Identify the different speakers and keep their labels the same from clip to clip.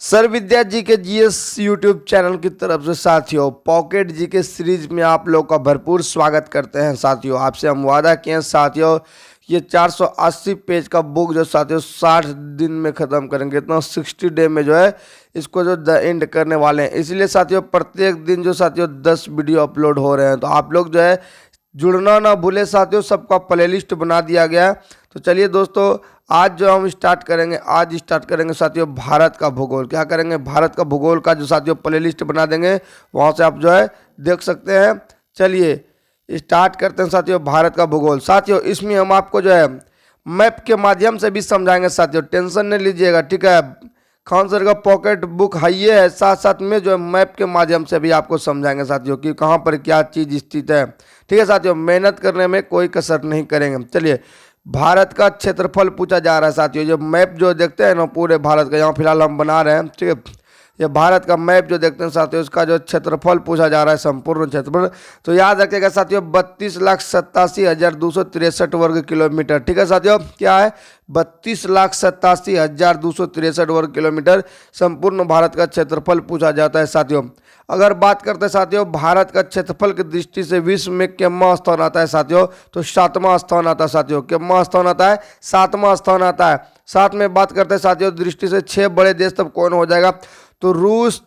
Speaker 1: Sir विद्या जी के GS YouTube channel की तरफ से साथियों पॉकेट जी के सीरीज में आप लोग का भरपूर स्वागत करते हैं। साथियों आपसे हम वादा किए हैं साथियों, ये 480 पेज का बुक जो साथियों 60 दिन में ख़त्म करेंगे, इतना 60 डे में जो है इसको जो द एंड करने वाले हैं। इसलिए साथियों प्रत्येक दिन जो साथियों 10 वीडियो अपलोड हो रहे हैं, तो आप लोग जो है जुड़ना ना भूले साथियों, सबका प्लेलिस्ट बना दिया गया है। तो चलिए दोस्तों आज जो हम स्टार्ट करेंगे साथियों भारत का भूगोल। क्या करेंगे, भारत का भूगोल का जो साथियों प्लेलिस्ट बना देंगे, वहाँ से आप जो है देख सकते हैं। चलिए स्टार्ट करते हैं साथियों भारत का भूगोल। साथियों इसमें हम आपको जो है मैप के माध्यम से भी समझाएंगे साथियों, टेंशन नहीं लीजिएगा, ठीक है। खान सर का पॉकेट बुक हाई है, साथ साथ में जो है मैप के माध्यम से भी आपको समझाएंगे साथियों कि कहाँ पर क्या चीज़ स्थित है, ठीक है साथियों। मेहनत करने में कोई कसर नहीं करेंगे। चलिए भारत का क्षेत्रफल पूछा जा रहा है साथियों। जो मैप जो देखते हैं ना पूरे भारत का, यहाँ फिलहाल हम बना रहे हैं, ठीक है। ये भारत का मैप जो देखते हैं साथियों, इसका जो क्षेत्रफल पूछा जा रहा है, संपूर्ण क्षेत्रफल, तो याद रखिएगा साथियों 32,87,263 वर्ग किलोमीटर, ठीक है साथियों। क्या है, 32,87,263 वर्ग किलोमीटर संपूर्ण भारत का क्षेत्रफल पूछा जाता है साथियों। अगर बात करते हैं साथियों भारत का क्षेत्रफल की दृष्टि से विश्व में कितना स्थान आता है साथियों, तो 7वां स्थान आता है साथियों। कितना स्थान आता है, 7वां स्थान आता है। साथ में बात करते हैं साथियों दृष्टि से 6 बड़े देश तब कौन हो जाएगा, तो रूस,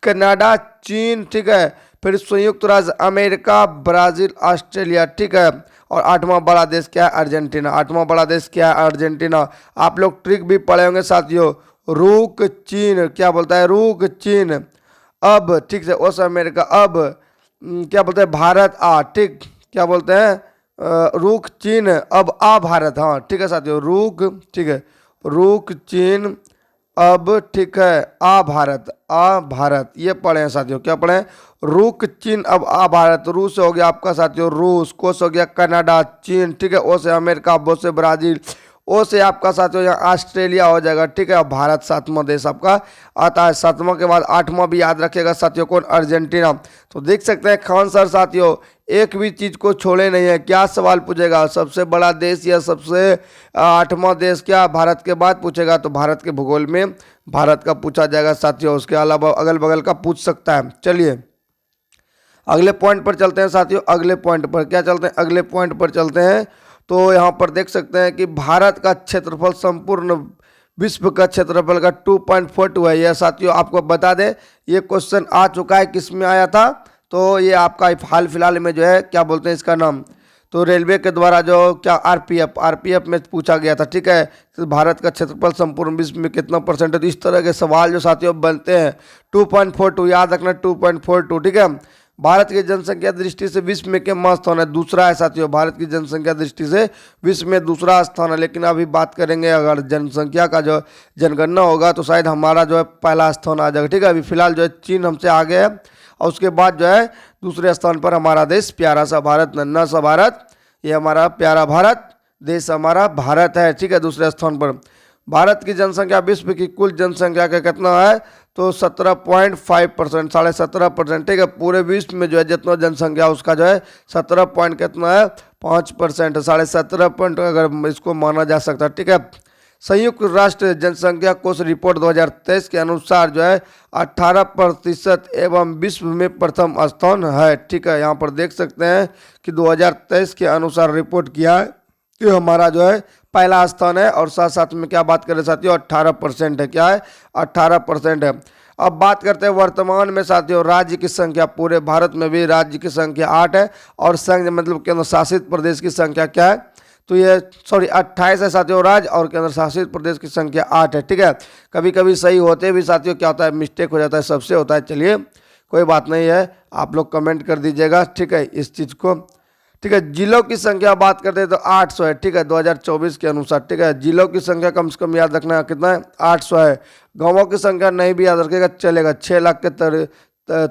Speaker 1: कनाडा, चीन, ठीक है, फिर संयुक्त राज्य अमेरिका, ब्राजील, ऑस्ट्रेलिया, ठीक है। और 8वां बड़ा देश क्या है, अर्जेंटीना। 8वां बड़ा देश क्या है, अर्जेंटीना। आप लोग ट्रिक भी पढ़े होंगे साथियों, रूक चीन, क्या बोलता है, रूक चीन अब, ठीक है, ओस अमेरिका अब, क्या बोलते हैं, भारत आ, ठीक, क्या बोलते हैं, रूक चीन अब आ भारत, हाँ ठीक है साथियों, रूक, ठीक है, रूक चीन अब, ठीक है, आ भारत, ये पढ़े हैं साथियों। क्या पढ़े हैं, रूक चीन अब आ भारत। रूस हो गया आपका साथियों रूस, कोस हो गया कनाडा, चीन, ठीक है, ओ से अमेरिका, बो से ब्राजील, ओ से आपका साथियों यहाँ ऑस्ट्रेलिया हो जाएगा, ठीक है। भारत 7वां देश आपका आता है। 7वां के बाद 8वां भी याद रखिएगा साथियों, कौन, अर्जेंटीना। तो देख सकते हैं खान सर साथियों एक भी चीज़ को छोड़े नहीं है। क्या सवाल पूछेगा, सबसे बड़ा देश या सबसे 8वां देश, क्या भारत के बाद पूछेगा, तो भारत के भूगोल में भारत का पूछा जाएगा साथियों। उसके अलावा अगल बगल का पूछ सकता है। चलिए अगले पॉइंट पर चलते हैं साथियों। अगले पॉइंट पर क्या चलते हैं, अगले पॉइंट पर चलते हैं। तो यहाँ पर देख सकते हैं कि भारत का क्षेत्रफल संपूर्ण विश्व का क्षेत्रफल का 2.42 है। यह साथियों आपको बता दें, ये क्वेश्चन आ चुका है, किस में आया था, तो ये आपका हाल फिलहाल में जो है क्या बोलते हैं इसका नाम, तो रेलवे के द्वारा जो क्या आरपीएफ में पूछा गया था, ठीक है। तो भारत का क्षेत्रफल संपूर्ण विश्व में कितना परसेंट है, तो इस तरह के सवाल जो साथियों बनते हैं। 2.42 याद रखना, 2.42, ठीक है। भारत की जनसंख्या दृष्टि से विश्व में क्या स्थान है, दूसरा है साथियों। भारत की जनसंख्या दृष्टि से विश्व में दूसरा स्थान है। लेकिन अभी बात करेंगे अगर जनसंख्या का जो जनगणना होगा तो शायद हमारा जो है पहला स्थान आ जाएगा, ठीक है। अभी फिलहाल जो है चीन हमसे आगे है, और उसके बाद जो है दूसरे स्थान पर हमारा देश प्यारा सा भारत, नन्हा सा भारत, ये हमारा प्यारा भारत देश हमारा भारत है, ठीक है, दूसरे स्थान पर। भारत की जनसंख्या विश्व की कुल जनसंख्या का कितना है, तो 17.5%, 17.5%, ठीक है। पूरे विश्व में जो है जितना जनसंख्या उसका जो है 17 पॉइंट कितना है, 5%, 17.5 पॉइंट अगर इसको माना जा सकता है, ठीक है। संयुक्त राष्ट्र जनसंख्या कोष रिपोर्ट 2023 के अनुसार जो है 18% एवं विश्व में प्रथम स्थान है, ठीक है। यहाँ पर देख सकते हैं कि 2023 के अनुसार रिपोर्ट किया है, तो हमारा जो है पहला स्थान है। और साथ साथ में क्या बात करें साथियों, 18% है, क्या है, 18% है। अब बात करते हैं वर्तमान में साथियों राज्य की संख्या। पूरे भारत में भी राज्य की संख्या 8 है, और संघ मतलब केंद्र शासित प्रदेश की संख्या क्या है, तो ये 28 है साथियों राज्य, और केंद्र शासित प्रदेश की संख्या 8 है, ठीक है। कभी कभी सही होते भी साथियों क्या होता है, मिस्टेक हो जाता है, सबसे होता है। चलिए कोई बात नहीं है, आप लोग कमेंट कर दीजिएगा, ठीक है, इस चीज़ को, ठीक है। जिलों की संख्या बात करते हैं तो 800 है, ठीक है, 2024 के अनुसार, ठीक है। जिलों की संख्या कम से कम याद रखना कितना है, 800 है। गाँवों की संख्या नहीं भी याद रखेगा चलेगा, 6 लाख के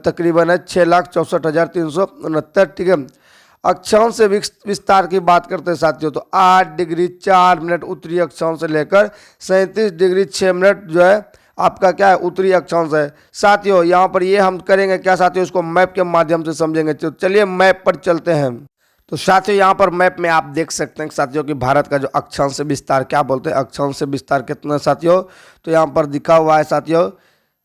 Speaker 1: तकरीबन है, 6,64,369, ठीक है। अक्षांश से विस्तार की बात करते हैं साथियों, तो 8 डिग्री 4 मिनट उत्तरी अक्षांश से लेकर 37 डिग्री 6 मिनट जो है आपका क्या है, उत्तरी अक्षांश है साथियों। यहाँ पर ये हम करेंगे क्या साथियों, इसको मैप के माध्यम से समझेंगे। तो चलिए मैप पर चलते हैं। तो साथियों यहाँ पर मैप में आप देख सकते हैं साथियों कि भारत का जो अक्षांश विस्तार क्या बोलते हैं, अक्षांश विस्तार कितना साथियों, तो यहाँ पर दिखा हुआ है साथियों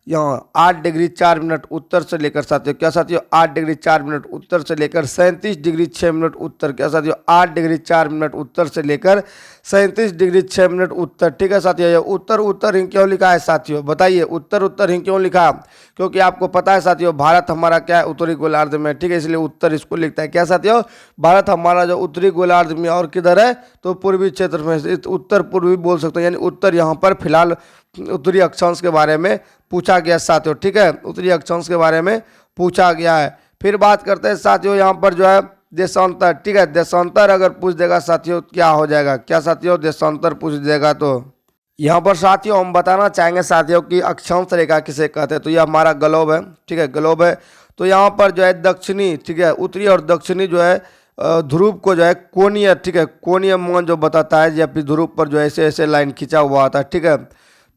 Speaker 1: यहाँ 8 डिग्री 4 मिनट उत्तर से लेकर साथियों क्या साथियों 8 डिग्री 4 मिनट उत्तर से लेकर 37 डिग्री 6 मिनट उत्तर, क्या साथियों 8 डिग्री 4 मिनट उत्तर से लेकर 37 डिग्री 6 मिनट उत्तर। ठीक है साथियों, ये उत्तर उत्तर ही क्यों लिखा है साथियों, बताइए उत्तर उत्तर ही क्यों लिखा? क्योंकि आपको पता है साथियों भारत हमारा क्या है उत्तरी गोलार्ध में, ठीक है, इसलिए उत्तर इसको लिखता है। क्या साथियों, भारत हमारा जो उत्तरी गोलार्ध में और किधर है तो पूर्वी क्षेत्र में, उत्तर पूर्वी बोल सकते हैं, यानी उत्तर यहाँ पर फिलहाल उत्तरी अक्षांश के बारे में पूछा गया साथियों। ठीक है, उत्तरी अक्षांश के बारे में पूछा गया है। फिर बात करते हैं साथियों यहाँ पर जो है देशांतर। ठीक है, देशांतर अगर पूछ देगा साथियों क्या हो जाएगा, क्या साथियों देशांतर पूछ देगा तो यहाँ पर साथियों हम बताना चाहेंगे साथियों कि अक्षांश रेखा किसे कहते हैं। तो ये हमारा ग्लोब है, ठीक है, ग्लोब है। तो यहाँ पर जो है दक्षिणी, ठीक है, उत्तरी और दक्षिणी जो है ध्रुव को जो है कोणीय, ठीक है, कोणीय मान जो बताता है, या फिर ध्रुव पर जो ऐसे ऐसे लाइन खींचा हुआ आता है। ठीक है,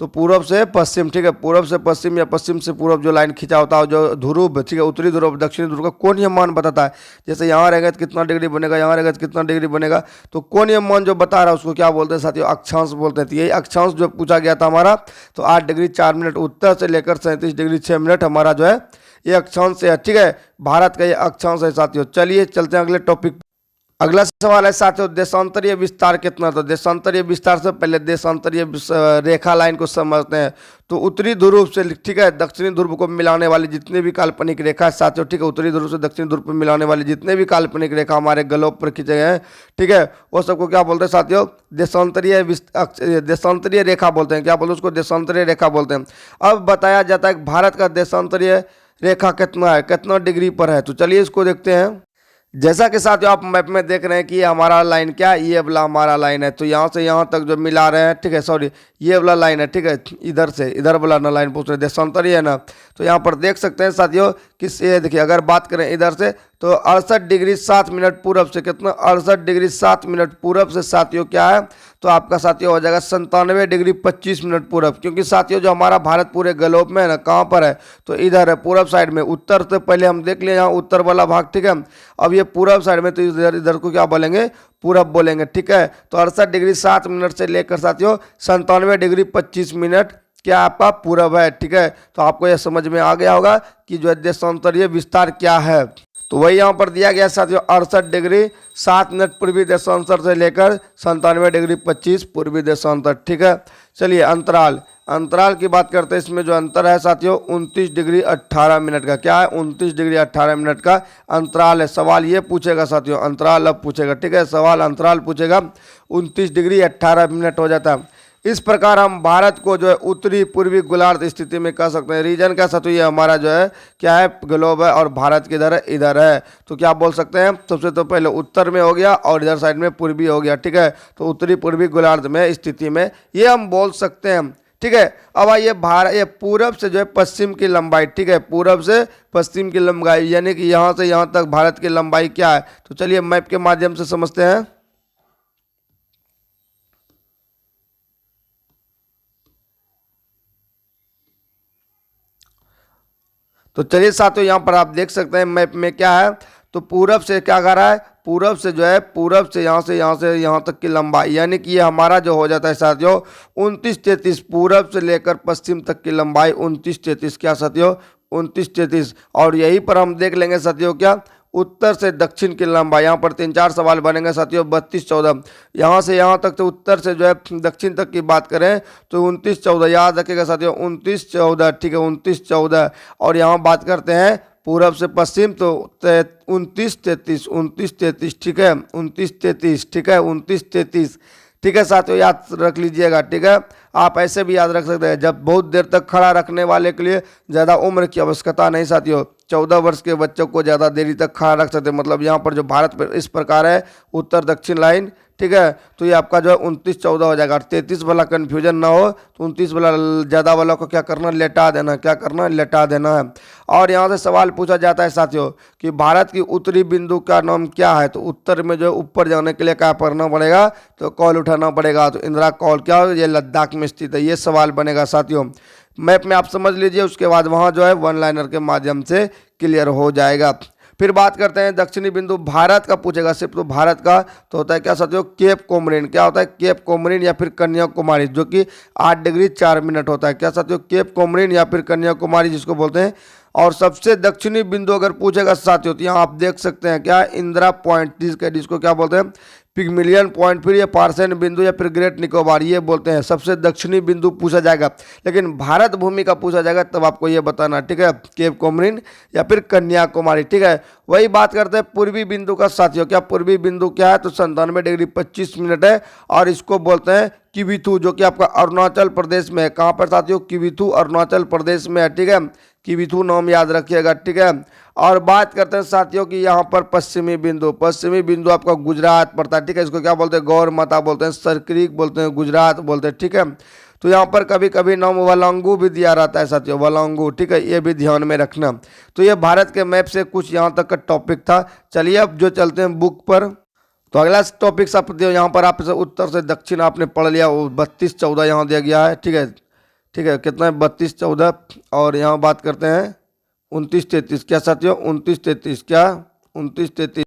Speaker 1: तो पूर्व से पश्चिम, ठीक है, पूर्व से पश्चिम या पश्चिम से पूर्व जो लाइन खींचा होता है जो ध्रुव, ठीक है, उत्तरी ध्रुव दक्षिणी ध्रुव का कोणीय मान बताता है। जैसे यहाँ रहेगा तो कितना डिग्री बनेगा, यहाँ रहेगा तो कितना डिग्री बनेगा, तो कोणीय मान जो बता रहा है उसको क्या बोलते हैं साथियों, अक्षांश बोलते हैं। तो यही अक्षांश जो पूछा गया था हमारा, तो 8 डिग्री 4 मिनट उत्तर से लेकर 37 डिग्री 6 मिनट हमारा जो है ये अक्षांश है। ठीक है, भारत का ये अक्षांश है साथियों। चलिए चलते हैं अगले टॉपिक। अगला सवाल है साथियों देशांतरीय विस्तार कितना? तो देशांतरीय विस्तार से पहले देशांतरीय रेखा लाइन को समझते हैं। तो उत्तरी ध्रुव से, ठीक है, दक्षिणी ध्रुव को मिलाने वाली जितने भी काल्पनिक रेखा है साथियों, ठीक है, उत्तरी ध्रुव से दक्षिणी ध्रुव पर मिलाने वाली जितने भी काल्पनिक रेखा हमारे ग्लोब पर खींचे गए हैं, ठीक है, वो सबको क्या बोलते हैं साथियों, देशांतरीय रेखा बोलते हैं। क्या बोलते हैं उसको, देशांतरीय रेखा बोलते हैं। अब बताया जाता है कि भारत का देशांतरीय रेखा कितना है, कितना डिग्री पर है। तो चलिए इसको देखते हैं। जैसा कि साथियों आप मैप में देख रहे हैं कि हमारा लाइन क्या है, ये वाला हमारा लाइन है। तो यहाँ से यहाँ तक जो मिला रहे हैं, ठीक है, सॉरी ये वाला लाइन है, ठीक है, इधर से इधर वाला ना लाइन पूछ रहे, देशांतरीय है ना। तो यहाँ पर देख सकते हैं साथियों कि ये देखिए, अगर बात करें इधर से तो 68 डिग्री 7 मिनट पूरब से, कितना 68 डिग्री 7 मिनट पूरब से साथियों क्या है, तो आपका साथियों हो जाएगा 97 डिग्री 25 मिनट पूरब। क्योंकि साथियों जो हमारा भारत पूरे ग्लोब में है ना, कहाँ पर है, तो इधर है पूरब साइड में। उत्तर से पहले हम देख लिए यहाँ उत्तर वाला भाग, ठीक है, अब ये पूरब साइड में, तो इधर इधर को क्या बोलेंगे, पूरब बोलेंगे। ठीक है, तो 68 डिग्री 7 मिनट से लेकर साथियों 97 डिग्री 25 मिनट क्या आपका पूरब है। ठीक है, तो आपको यह समझ में आ गया होगा कि जो देशांतरीय विस्तार क्या है। तो वही यहाँ पर दिया गया साथियों 68 डिग्री 7 मिनट पूर्वी देशांतर से लेकर 97 डिग्री 25 पूर्वी देशांतर। ठीक है, चलिए अंतराल, अंतराल की बात करते हैं। इसमें जो अंतर है साथियों 29 डिग्री 18 मिनट का, क्या है 29 डिग्री 18 मिनट का अंतराल है। सवाल ये पूछेगा साथियों, अंतराल अब पूछेगा, ठीक है, सवाल अंतराल पूछेगा, 29 डिग्री 18 मिनट हो जाता है। इस प्रकार हम भारत को जो है उत्तरी पूर्वी गोलार्ध स्थिति में कह सकते हैं। रीजन का साथियों ये हमारा जो है क्या है, ग्लोब है, और भारत किधर है, इधर है। तो क्या बोल सकते हैं, सबसे तो पहले उत्तर में हो गया और इधर साइड में पूर्वी हो गया। ठीक है, तो उत्तरी पूर्वी गोलार्ध में स्थिति में ये हम बोल सकते हैं। ठीक है, अब आइए भारत, ये पूरब से जो है पश्चिम की लंबाई, ठीक है, पूरब से पश्चिम की लंबाई, यानी कि यहाँ से यहाँ तक भारत की लंबाई क्या है। तो चलिए मैप के माध्यम से समझते हैं। तो चलिए साथियों यहाँ पर आप देख सकते हैं मैप में क्या है, तो पूरब से क्या कर रहा है, पूरब से जो है, पूरब से यहाँ तक की लंबाई, यानी कि ये हमारा जो हो जाता है साथियों 29-33, पूरब से लेकर पश्चिम तक की लंबाई 29-33, क्या साथियों 29-33। और यहीं पर हम देख लेंगे साथियों क्या, उत्तर से दक्षिण की लंबाई, यहाँ पर 3-4 सवाल बनेंगे साथियों 32-14। यहाँ से यहाँ तक, तो उत्तर से जो है दक्षिण तक की बात करें तो 29-14 याद रखिएगा साथियों, 29-14, ठीक है 29-14। और यहाँ बात करते हैं पूरब से पश्चिम तो 29-33, 29-33, ठीक है 29-33, ठीक है 29-33, ठीक है साथियों याद रख लीजिएगा। ठीक है, आप ऐसे भी याद रख सकते हैं, जब बहुत देर तक खड़ा रखने वाले के लिए ज़्यादा उम्र की आवश्यकता नहीं साथियों, 14 वर्ष के बच्चों को ज़्यादा देरी तक खड़ा रख सकते हैं। मतलब यहाँ पर जो भारत पर इस प्रकार है उत्तर दक्षिण लाइन, ठीक है, तो ये आपका जो है 29-14 हो जाएगा। 33 वाला कन्फ्यूजन ना हो तो 29 वाला ज़्यादा वाला को क्या करना, लेटा देना, क्या करना, लेटा देना है। और यहाँ से सवाल पूछा जाता है साथियों कि भारत की उत्तरी बिंदु का नाम क्या है। तो उत्तर में जो ऊपर जाने के लिए क्या करना पड़ेगा, तो कॉल उठाना पड़ेगा। तो इंदिरा कॉल क्या हो, ये लद्दाख में स्थित है, ये सवाल बनेगा साथियों। मैप में आप समझ लीजिए, उसके बाद वहाँ जो है वन लाइनर के माध्यम से क्लियर हो जाएगा। फिर बात करते हैं दक्षिणी बिंदु भारत का पूछेगा सिर्फ, तो भारत का तो होता है क्या साथियों, केप कोमरिन। क्या होता है, केप कोमरिन या फिर कन्याकुमारी, जो कि 8 डिग्री 4 मिनट होता है। क्या साथियों, केप कोमरिन या फिर कन्याकुमारी जिसको बोलते हैं। और सबसे दक्षिणी बिंदु अगर पूछेगा साथियों, तो यहाँ आप देख सकते हैं क्या, इंदिरा पॉइंट जिसको क्या बोलते हैं, पिगमिलियन पॉइंट, फिर ये पार्सन बिंदु या फिर ग्रेट निकोबार, ये बोलते हैं सबसे दक्षिणी बिंदु पूछा जाएगा। लेकिन भारत भूमि का पूछा जाएगा तब आपको ये बताना, ठीक है, केप कोमरिन या फिर कन्याकुमारी, ठीक है। वही बात करते हैं पूर्वी बिंदु का साथियों। क्या पूर्वी बिंदु क्या है, तो 97 डिग्री 25 मिनट है, और इसको बोलते हैं किविथु, जो कि आपका अरुणाचल प्रदेश में है। कहाँ पर साथियों, किविथु अरुणाचल प्रदेश में है, ठीक है। किविथु नाम याद रखिएगा, ठीक है। और बात करते हैं साथियों कि यहाँ पर पश्चिमी बिंदु आपका गुजरात पड़ता है, ठीक है। इसको क्या बोलते हैं, गौर माता बोलते हैं, सरक्रीक बोलते हैं, गुजरात बोलते हैं, ठीक है। तो यहाँ पर कभी कभी नाम वलांगू भी दिया रहता है साथियों, वलांगू, ठीक है, ये भी ध्यान में रखना। तो ये भारत के मैप से कुछ यहाँ तक का टॉपिक था। चलिए अब जो चलते हैं बुक पर, तो अगला टॉपिक साथियों यहाँ पर आप उत्तर से दक्षिण आपने पढ़ लिया, वो 32-14 यहाँ दिया गया है, ठीक है, ठीक है। कितना है, 32-14। और यहाँ बात करते हैं 29-33। क्या साथियों, 29-33, क्या 29-33।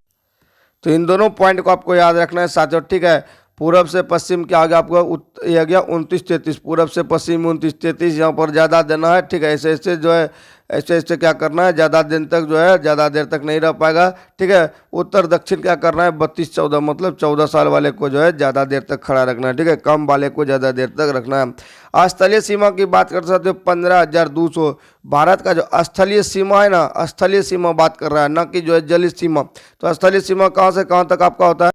Speaker 1: तो इन दोनों पॉइंट को आपको याद रखना है साथियों, ठीक है। पूरब से पश्चिम क्या आ गया आपको, यह गया 29-33, पूरब से पश्चिम 29-33, यहाँ पर ज़्यादा देना है, ठीक है। ऐसे ऐसे जो है, ऐसे ऐसे क्या करना है, ज़्यादा दिन तक जो है, ज़्यादा देर तक नहीं रह पाएगा, ठीक है। उत्तर दक्षिण क्या करना है, 32-14, मतलब 14 साल वाले को जो है ज़्यादा देर तक खड़ा रखना है, ठीक है, कम वाले को ज़्यादा देर तक रखना है। स्थलीय सीमा की बात कर सकते हो, 15,200 भारत का जो स्थलीय सीमा है ना, स्थलीय सीमा बात कर रहा है, ना कि जो है जलीय सीमा। तो स्थलीय सीमा कहाँ से कहाँ तक आपका होता है,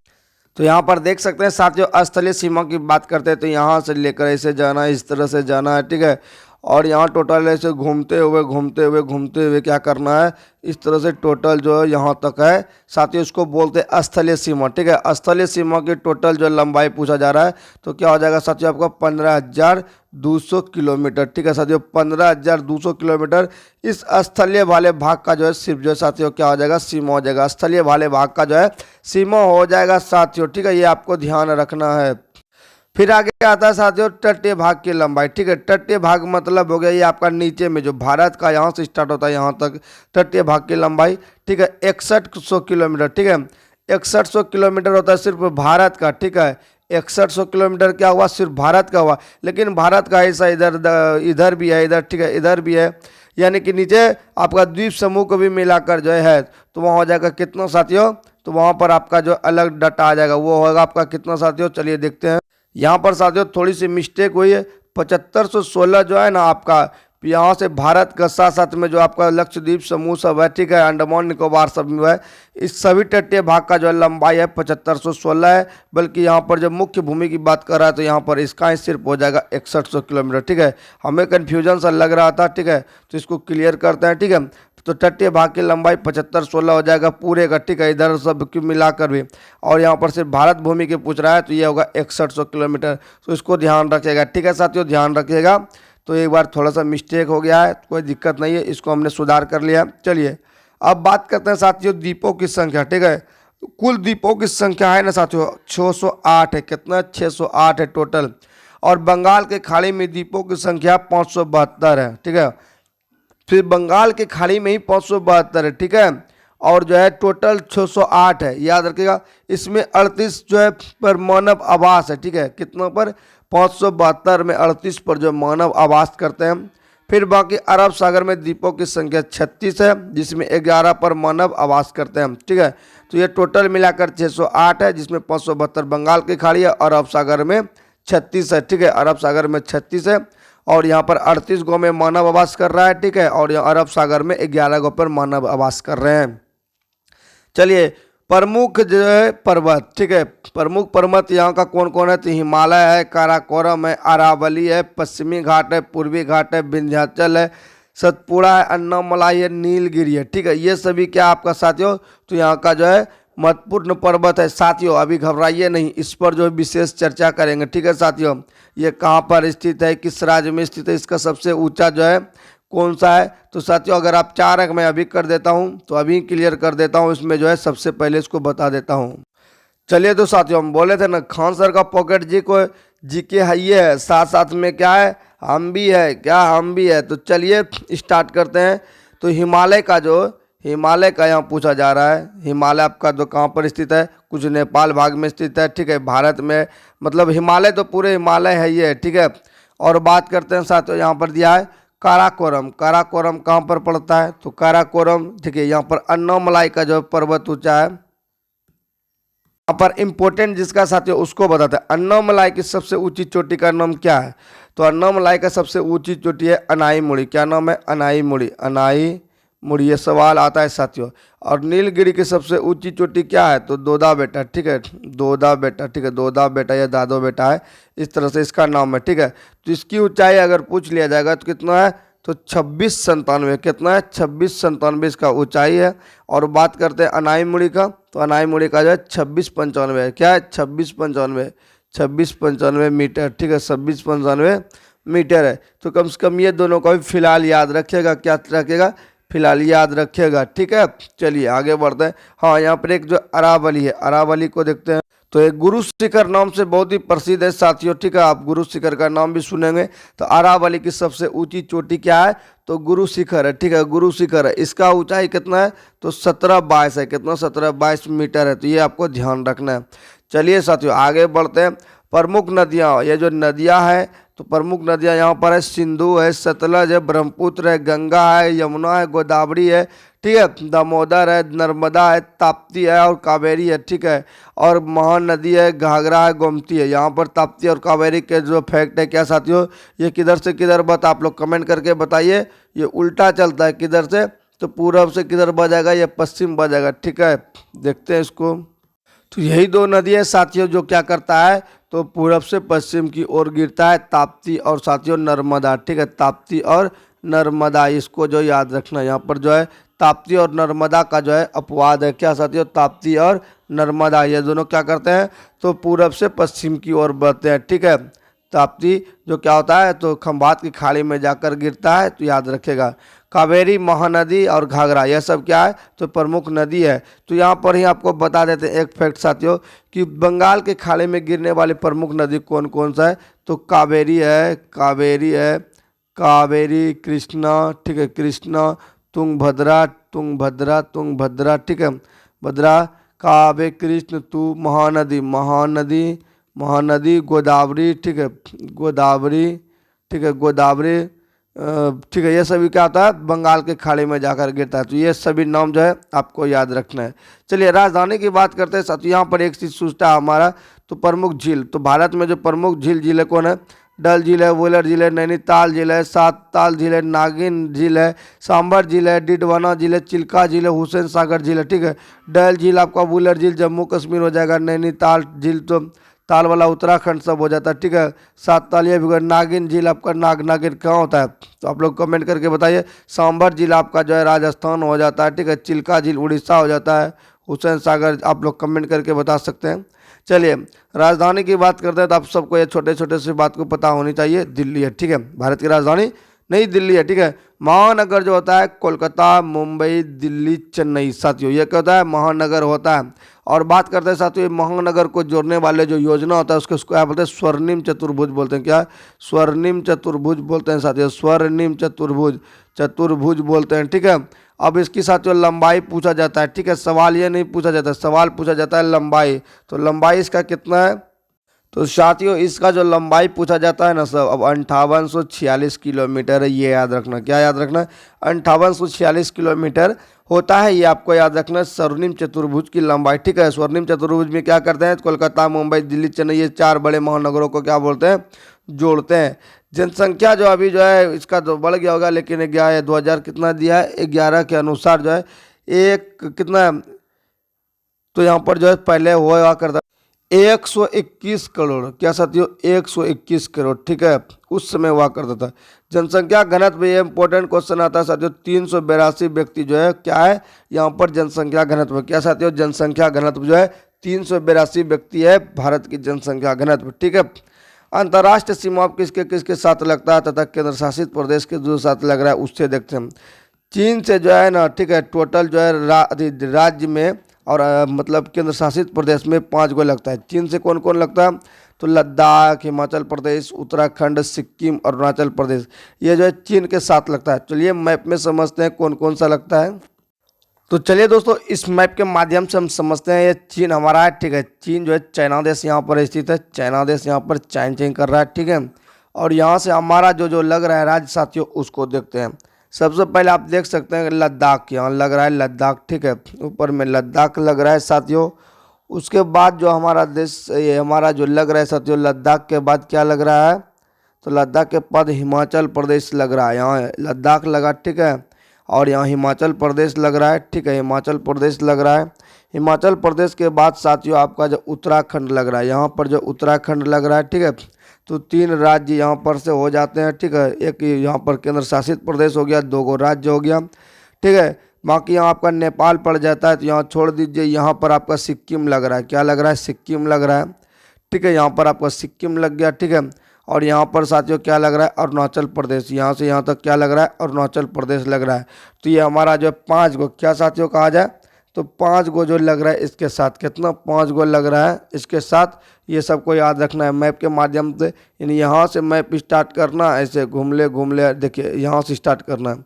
Speaker 1: तो यहाँ पर देख सकते हैं साथियों, स्थलीय सीमा की बात करते हैं तो यहाँ से लेकर ऐसे जाना है, इस तरह से जाना है, ठीक है। और यहाँ टोटल ऐसे घूमते हुए क्या करना है, इस तरह से टोटल जो है यहाँ तक है साथियों, इसको बोलते हैं स्थलीय सीमा, ठीक है। स्थलीय सीमा की टोटल जो लंबाई पूछा जा रहा है, तो क्या हो जाएगा साथियों, आपका 15,200 किलोमीटर, ठीक है साथियों, 15,200 किलोमीटर। इस स्थलीय वाले भाग का जो है सिर्फ जो है साथियों क्या हो जाएगा, सीमा हो जाएगा, स्थलीय वाले भाग का जो है सीमा हो जाएगा साथियों, ठीक है, ये आपको ध्यान रखना है। फिर आगे आता है साथियों तटीय भाग की लंबाई, ठीक है। तटीय भाग मतलब हो गया ये आपका नीचे में जो भारत का यहाँ से स्टार्ट होता है यहाँ तक, तटीय भाग की लंबाई, ठीक है, 6100 किलोमीटर, ठीक है। 6100 किलोमीटर होता है सिर्फ भारत का, ठीक है। 6100 किलोमीटर क्या हुआ, सिर्फ भारत का हुआ। लेकिन भारत का हिस्सा इधर भी है, इधर, ठीक है, इधर भी है, यानी कि नीचे आपका द्वीप समूह को भी मिलाकर जो है, तो वहाँ हो जाएगा कितना साथियों, तो वहाँ पर आपका जो अलग डाटा आ जाएगा वो होगा आपका कितना साथियों, चलिए देखते हैं। यहाँ पर साथियों थोड़ी सी मिस्टेक हुई है, 7516 जो है ना आपका, यहाँ से भारत का साथ साथ में जो आपका लक्षद्वीप समूह सब है, ठीक है, अंडमान निकोबार सब में है, इस सभी तटीय भाग का जो है लंबाई है 7516 है। बल्कि यहाँ पर जब मुख्य भूमि की बात कर रहा है तो यहाँ पर इसका ही सिर्फ हो जाएगा 6100 किलोमीटर, ठीक है। हमें कन्फ्यूजन सा लग रहा था, ठीक है, तो इसको क्लियर करते हैं, ठीक है। तो तटीय भाग की लंबाई 7516 हो जाएगा पूरे का, ठीक है, इधर सब की मिलाकर भी। और यहाँ पर सिर्फ भारत भूमि के पूछ रहा है तो ये होगा 6100 किलोमीटर, तो इसको ध्यान रखिएगा, ठीक है साथियों, ध्यान रखिएगा। तो एक बार थोड़ा सा मिस्टेक हो गया है, कोई दिक्कत नहीं है, इसको हमने सुधार कर लिया। चलिए अब बात करते हैं साथियों द्वीपों की संख्या, ठीक है। कुल द्वीपों की संख्या है ना साथियों 608 है, कितना 608 है टोटल। और बंगाल के खाड़ी में द्वीपों की संख्या 572 है, ठीक है। फिर बंगाल की खाड़ी में ही 572 है, ठीक है। और जो है टोटल 608 है, याद रखिएगा। इसमें 38 जो है पर मानव आवास है, ठीक है, कितना पर 572 में 38 पर जो मानव आवास करते हैं। फिर बाकी अरब सागर में द्वीपों की संख्या 36 है, जिसमें 11 पर मानव आवास करते हैं, ठीक है। तो ये टोटल मिलाकर 608 है, जिसमें 572 बंगाल की खाड़ी है, अरब सागर में 36 है, ठीक है, अरब सागर में 36 है। और यहाँ पर 38 गो में मानव आवास कर रहा है, ठीक है। और यहाँ अरब सागर में 11 गो पर मानव आवास कर रहे हैं। चलिए प्रमुख जो है पर्वत, ठीक है, प्रमुख पर्वत यहाँ का कौन कौन है, तो हिमालय है, काराकोरम है, अरावली है, पश्चिमी घाट है, पूर्वी घाट है, विंध्याचल है, सतपुड़ा है, अन्नामलाई है, नीलगिरी है, ठीक है। ये सभी क्या आपका साथियों, तो यहाँ का जो है महत्वपूर्ण पर्वत है साथियों। अभी घबराइए नहीं, इस पर जो विशेष चर्चा करेंगे, ठीक है साथियों। ये कहाँ पर स्थित है, किस राज्य में स्थित है, इसका सबसे ऊंचा जो है कौन सा है, तो साथियों अगर आप 4 अंक मैं अभी कर देता हूँ तो अभी क्लियर कर देता हूँ, इसमें जो है सबसे पहले इसको बता देता हूँ। चलिए तो साथियों हम बोले थे ना खान सर का पॉकेट जी को जी के है, ये है साथ साथ में क्या है, हम भी है, क्या हम भी है। तो चलिए स्टार्ट करते हैं। तो हिमालय का जो हिमालय का यहाँ पूछा जा रहा है। हिमालय आपका तो कहाँ पर स्थित है, कुछ नेपाल भाग में स्थित है, ठीक है। भारत में मतलब हिमालय तो पूरे हिमालय है ये, ठीक है। और बात करते हैं साथियों, यहाँ पर दिया है काराकोरम। काराकोरम कहाँ पर पड़ता है, तो काराकोरम, ठीक है, यहाँ पर अन्नोमलाई का जो पर्वत ऊंचा है। यहाँ पर इंपोर्टेंट जिसका साथियों उसको बताते हैं। अन्नोमलाई की सबसे ऊंची चोटी का नाम क्या है, तो अन्नोमलाई का सबसे ऊंची चोटी है अनाईमुड़ी। क्या नाम है, अनाईमुड़ी। अनाईमुड़ी ये सवाल आता है साथियों। और नीलगिरी की सबसे ऊंची चोटी क्या है, तो दोदा बेटा, ठीक है, दोदा बेटा, ठीक है, दोदा बेटा या दादो बेटा है, इस तरह से इसका नाम है, ठीक है। तो इसकी ऊंचाई अगर पूछ लिया जाएगा तो कितना है, तो 2697। कितना है, 2697 इसका ऊंचाई है। और बात करते हैं अनाईमुड़ी का, तो अनाईमुड़ी का जो है 2695 है। क्या है, 2695, 2695 मीटर, ठीक है, 2695 मीटर है। तो कम से कम ये दोनों का भी फिलहाल याद रखिएगा। क्या रखिएगा, फिलहाल याद रखिएगा, ठीक है। चलिए आगे बढ़ते हैं। हाँ, यहाँ पर एक जो अरावली है, अरावली को देखते हैं। तो एक गुरु शिखर नाम से बहुत ही प्रसिद्ध है साथियों, ठीक है। आप गुरु शिखर का नाम भी सुनेंगे। तो अरावली की सबसे ऊंची चोटी क्या है, तो गुरु शिखर है, ठीक है, गुरु शिखर है। इसका ऊंचाई कितना है, तो 1722 है। कितना, 1722 मीटर है। तो ये आपको ध्यान रखना है। चलिए साथियों आगे बढ़ते हैं। प्रमुख नदियाँ, ये जो नदियाँ हैं, तो प्रमुख नदियाँ यहाँ पर है सिंधु है, सतलज है, ब्रह्मपुत्र है, गंगा है, यमुना है, गोदावरी है, ठीक है, दामोदर है, नर्मदा है, ताप्ती है और कावेरी है, ठीक है। और महानदी है, घाघरा है, गोमती है। यहाँ पर ताप्ती और कावेरी के जो फैक्ट है क्या साथियों, ये किधर से किधर बता, आप लोग कमेंट करके बताइए। ये उल्टा चलता है, किधर से, तो पूरब से किधर बजाएगा, ये पश्चिम बजाएगा, ठीक है। देखते हैं इसको। तो यही दो नदी है साथियों जो क्या करता है, तो पूरब से पश्चिम की ओर गिरता है, ताप्ती और साथियों नर्मदा, ठीक है, ताप्ती और नर्मदा। इसको जो याद रखना, यहाँ पर जो है ताप्ती और नर्मदा का जो है अपवाद है। क्या साथियों, ताप्ती और नर्मदा ये दोनों क्या करते हैं, तो पूरब से पश्चिम की ओर बढ़ते हैं, ठीक है। ताप्ती जो क्या होता है, तो खंभात की खाड़ी में जाकर गिरता है, तो याद रखेगा। कावेरी, महानदी और घाघरा यह सब क्या है, तो प्रमुख नदी है। तो यहाँ पर ही आपको बता देते हैं एक फैक्ट साथियों कि बंगाल के खाड़ी में गिरने वाली प्रमुख नदी कौन कौन सा है, तो कावेरी है, कावेरी है, कावेरी, कृष्णा, ठीक है, कृष्णा, तुंगभद्रा, तुंगभद्रा, तुंगभद्रा, ठीक है, भद्रा, कावे, कृष्ण, तू, महानदी, महानदी, महानदी, गोदावरी, ठीक है, गोदावरी, ठीक है, गोदावरी, ठीक है। ये सभी क्या होता है, बंगाल के खाड़ी में जाकर गिरता है। तो ये सभी नाम जो है आपको याद रखना है। चलिए राजधानी की बात करते हैं साथियों। यहाँ पर एक चीज़ सोचता है हमारा, तो प्रमुख झील, तो भारत में जो प्रमुख झील कौन है, डल झील है, वुलर झील है, नैनीताल झील है, सातताल झील है, नागिन झील है, सांबर झील है, डिडवाना झील है, चिल्का झील है, हुसैन सागर झील है, ठीक है। डल झील आपका, वुलर झील जम्मू कश्मीर हो जाएगा, नैनीताल झील तो ताल वाला उत्तराखंड सब हो जाता है, ठीक है। सात तालिया भी, नागिन झील आपका नागिन कहाँ होता है, तो आप लोग कमेंट करके बताइए। सांबर झील आपका जो है राजस्थान हो जाता है, ठीक है। चिल्का झील उड़ीसा हो जाता है। हुसैन सागर आप लोग कमेंट करके बता सकते हैं। चलिए राजधानी की बात करते हैं, तो आप सबको ये छोटे छोटे से बात को पता होनी चाहिए। दिल्ली है, ठीक है, भारत की राजधानी नई दिल्ली है, ठीक है। महानगर जो होता है कोलकाता, मुंबई, दिल्ली, चेन्नई साथियों, ये क्या होता है, महानगर होता है। और बात करते हैं साथियों महानगर को जोड़ने वाले जो योजना होता है उसको क्या बोलते हैं, स्वर्णिम चतुर्भुज बोलते हैं। क्या, स्वर्णिम चतुर्भुज बोलते हैं साथियों, स्वर्णिम चतुर्भुज, चतुर्भुज बोलते हैं, ठीक है। अब इसकी साथियों लंबाई पूछा जाता है, ठीक है। सवाल ये नहीं पूछा जाता, सवाल पूछा जाता है लंबाई। तो लंबाई इसका कितना है, तो साथियों इसका जो लंबाई पूछा जाता है ना सब, अब 5846 किलोमीटर है, ये याद रखना। क्या याद रखना, 5846 किलोमीटर होता है, ये आपको याद रखना। स्वर्णिम चतुर्भुज की लंबाई, ठीक है। स्वर्णिम चतुर्भुज में क्या करते हैं, कोलकाता, मुंबई, दिल्ली, चेन्नई, ये चार बड़े महानगरों को क्या बोलते हैं, जोड़ते हैं। जनसंख्या जो अभी जो है इसका तो बढ़ गया होगा, लेकिन 2000 कितना दिया है, 11 के अनुसार जो है एक कितना, तो यहाँ पर जो है पहले हुआ करता 121 करोड़। क्या साथियों, 121 करोड़, ठीक है, उस समय हुआ करता था। जनसंख्या घनत्व, ये इंपॉर्टेंट क्वेश्चन आता है साथियों। 382 व्यक्ति जो है क्या है यहाँ पर जनसंख्या घनत्व। क्या साथियों, जनसंख्या घनत्व जो है 382 व्यक्ति है भारत की जनसंख्या घनत्व, ठीक है। अंतर्राष्ट्रीय सीमा किसके किसके साथ लगता है तथा केंद्र शासित प्रदेश के जो साथ लग रहा है उससे देखते हैं। चीन से जो है ना, ठीक है, टोटल जो है राज्य में और मतलब केंद्र शासित प्रदेश में 5 गो लगता है। चीन से कौन कौन लगता है, तो लद्दाख, हिमाचल प्रदेश, उत्तराखंड, सिक्किम, अरुणाचल प्रदेश, ये जो है चीन के साथ लगता है। चलिए मैप में समझते हैं कौन कौन सा लगता है। तो चलिए दोस्तों, इस मैप के माध्यम से हम समझते हैं ये चीन हमारा है, ठीक है। चीन जो है चाइना देश यहाँ पर स्थित है, चाइना देश यहाँ पर चाइन चाइन कर रहा है, ठीक है। और यहाँ से हमारा जो जो लग रहा है राज्य साथियों, उसको देखते हैं। सबसे पहले आप देख सकते हैं लद्दाख, यहाँ लग रहा है लद्दाख, ठीक है। ऊपर में लद्दाख लग रहा है साथियों। उसके बाद जो हमारा देश, ये हमारा जो लग रहा है साथियों, लद्दाख के बाद क्या लग रहा है, तो लद्दाख के बाद हिमाचल प्रदेश लग रहा है। यहाँ लद्दाख लगा, ठीक है। और यहाँ हिमाचल प्रदेश लग रहा है, ठीक है, हिमाचल प्रदेश लग रहा है। हिमाचल प्रदेश के बाद साथियों आपका जो उत्तराखंड लग रहा है, यहाँ पर जो उत्तराखंड लग रहा है, ठीक है। तो 3 राज्य यहाँ पर से हो जाते हैं, ठीक है। एक यहाँ पर केंद्र शासित प्रदेश हो गया, 2 राज्य हो गया, ठीक है। बाकी यहाँ आपका नेपाल पड़ जाता है, तो यहाँ छोड़ दीजिए। यहाँ पर आपका सिक्किम लग रहा है, क्या लग रहा है, सिक्किम लग रहा है, ठीक है। यहाँ पर आपका सिक्किम लग गया, ठीक है। और यहाँ पर साथियों क्या लग रहा है, अरुणाचल प्रदेश। यहाँ से यहाँ तक क्या लग रहा है, अरुणाचल प्रदेश लग रहा है। तो ये हमारा जो 5 गो क्या साथियों कहा जाए, तो 5 गो जो लग रहा है इसके साथ, कितना 5 गो लग रहा है इसके साथ। ये सबको याद रखना है मैप के माध्यम से। यानी यहाँ से मैप स्टार्ट करना, ऐसे घूमले घूमले, देखिए यहाँ से स्टार्ट करना है,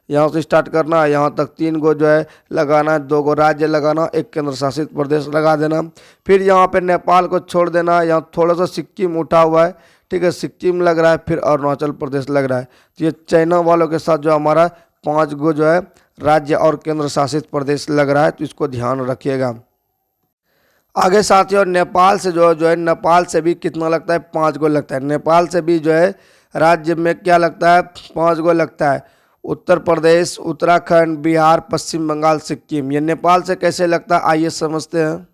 Speaker 1: यहाँ से स्टार्ट करना है। यहाँ तक 3 गो जो है लगाना है, 2 राज्य लगाना, 1 केंद्र शासित प्रदेश लगा देना। फिर यहाँ पे नेपाल को छोड़ देना, यहाँ थोड़ा सा सिक्किम उठा हुआ है, ठीक है, सिक्किम लग रहा है। फिर अरुणाचल प्रदेश लग रहा है। तो ये चाइना वालों के साथ जो हमारा 5 गो जो है राज्य और केंद्र शासित प्रदेश लग रहा है, तो इसको ध्यान रखिएगा। आगे साथियों नेपाल से जो है नेपाल से भी कितना लगता है, 5 गो लगता है। नेपाल से भी जो है राज्य में क्या लगता है, 5 गो लगता है। उत्तर प्रदेश, उत्तराखंड, बिहार, पश्चिम बंगाल, सिक्किम। ये नेपाल से कैसे लगता है, आइए समझते हैं।